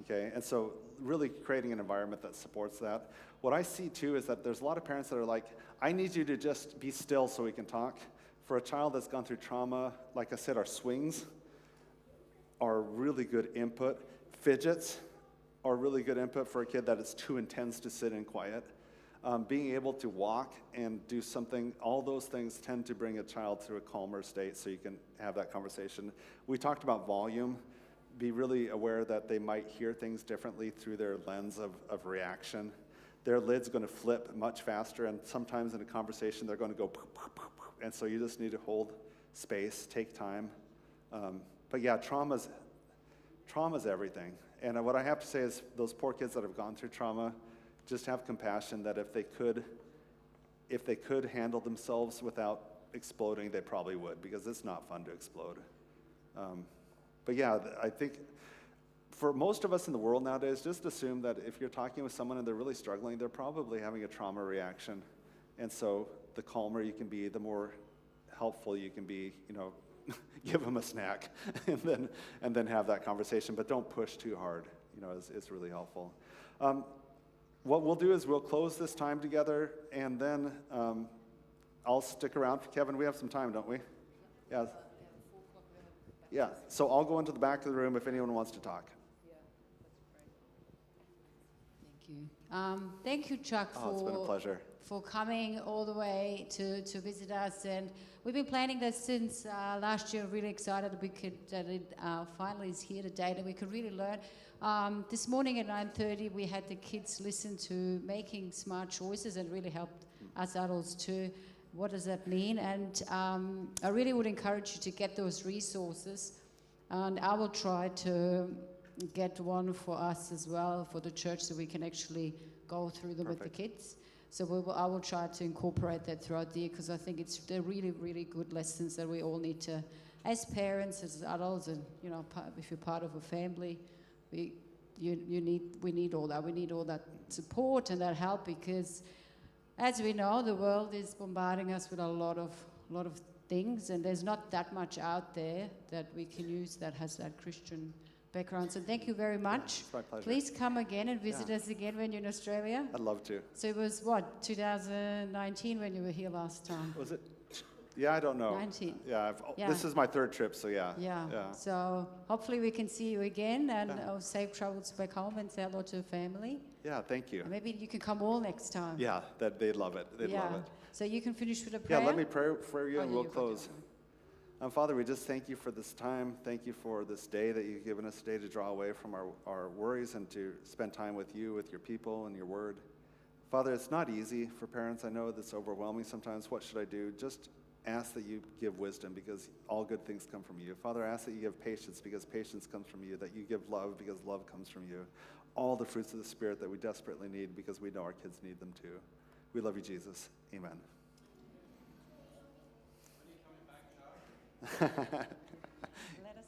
Okay, and so really creating an environment that supports that. What I see too is that there's a lot of parents that are like, I need you to just be still so we can talk. For a child that's gone through trauma, like I said, our swings are really good input. Fidgets are really good input for a kid that is too intense to sit in quiet. Being able to walk and do something, all those things tend to bring a child to a calmer state so you can have that conversation. We talked about volume. Be really aware that they might hear things differently through their lens of reaction. Their lid's going to flip much faster, and sometimes in a conversation they're going to go poof, poof, poof, poof, and so you just need to hold space, take time. But yeah, trauma's everything. And what I have to say is those poor kids that have gone through trauma, just have compassion that if they could handle themselves without exploding, they probably would, because it's not fun to explode. But yeah, I think for most of us in the world nowadays, just assume that if you're talking with someone and they're really struggling, they're probably having a trauma reaction. And so the calmer you can be, the more helpful you can be, give them a snack and then have that conversation, but don't push too hard, is really helpful. What we'll do is we'll close this time together, and then I'll stick around for Kevin. We have some time, don't we? Yeah. Yeah, so I'll go into the back of the room if anyone wants to talk. Thank you. Thank you, Chuck, It's been a pleasure. for coming all the way to visit us. And we've been planning this since last year. Really excited that it finally is here today, that we could really learn. This morning at 9:30, we had the kids listen to making smart choices, and really helped us adults too. What does that mean? And I really would encourage you to get those resources. And I will try to get one for us as well, for the church, so we can actually go through them with the kids. So I will try to incorporate that throughout the year, because I think they're really, really good lessons that we all need to, as parents, as adults, and if you're part of a family, we need all that. We need all that support and that help, because as we know, the world is bombarding us with a lot of things, and there's not that much out there that we can use that has that Christian background. So thank you very much. It's my pleasure. Please come again and visit us again when you're in Australia. I'd love to. So it was 2019 when you were here last time? Was it? Yeah, I don't know. 19. Yeah, Yeah. This is my third trip, so yeah. Yeah. So hopefully we can see you again, and safe travels back home, and say hello to the family. Yeah, thank you. And maybe you can come all next time. Yeah, they'd love it. They'd love it. So you can finish with a prayer. Yeah, let me pray for you, and yeah, we'll you've got close. it. Father, we just thank you for this time. Thank you for this day that you've given us today to draw away from our worries and to spend time with you, with your people, and your word. Father, it's not easy for parents. I know that's overwhelming sometimes. What should I do? Just ask that you give wisdom, because all good things come from you. Father, I ask that you give patience, because patience comes from you, that you give love, because love comes from you. All the fruits of the Spirit that we desperately need, because we know our kids need them too. We love you, Jesus. Amen. Let us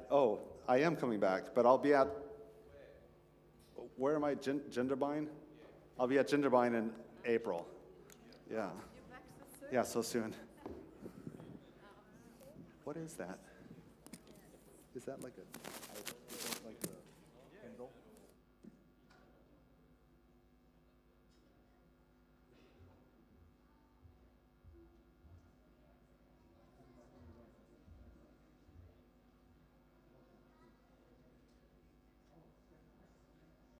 know. I am coming back, but I'll be at, where am I, Jindabyne? I'll be at Jindabyne in April. Yeah. Yeah, so soon. What is that? Is that like a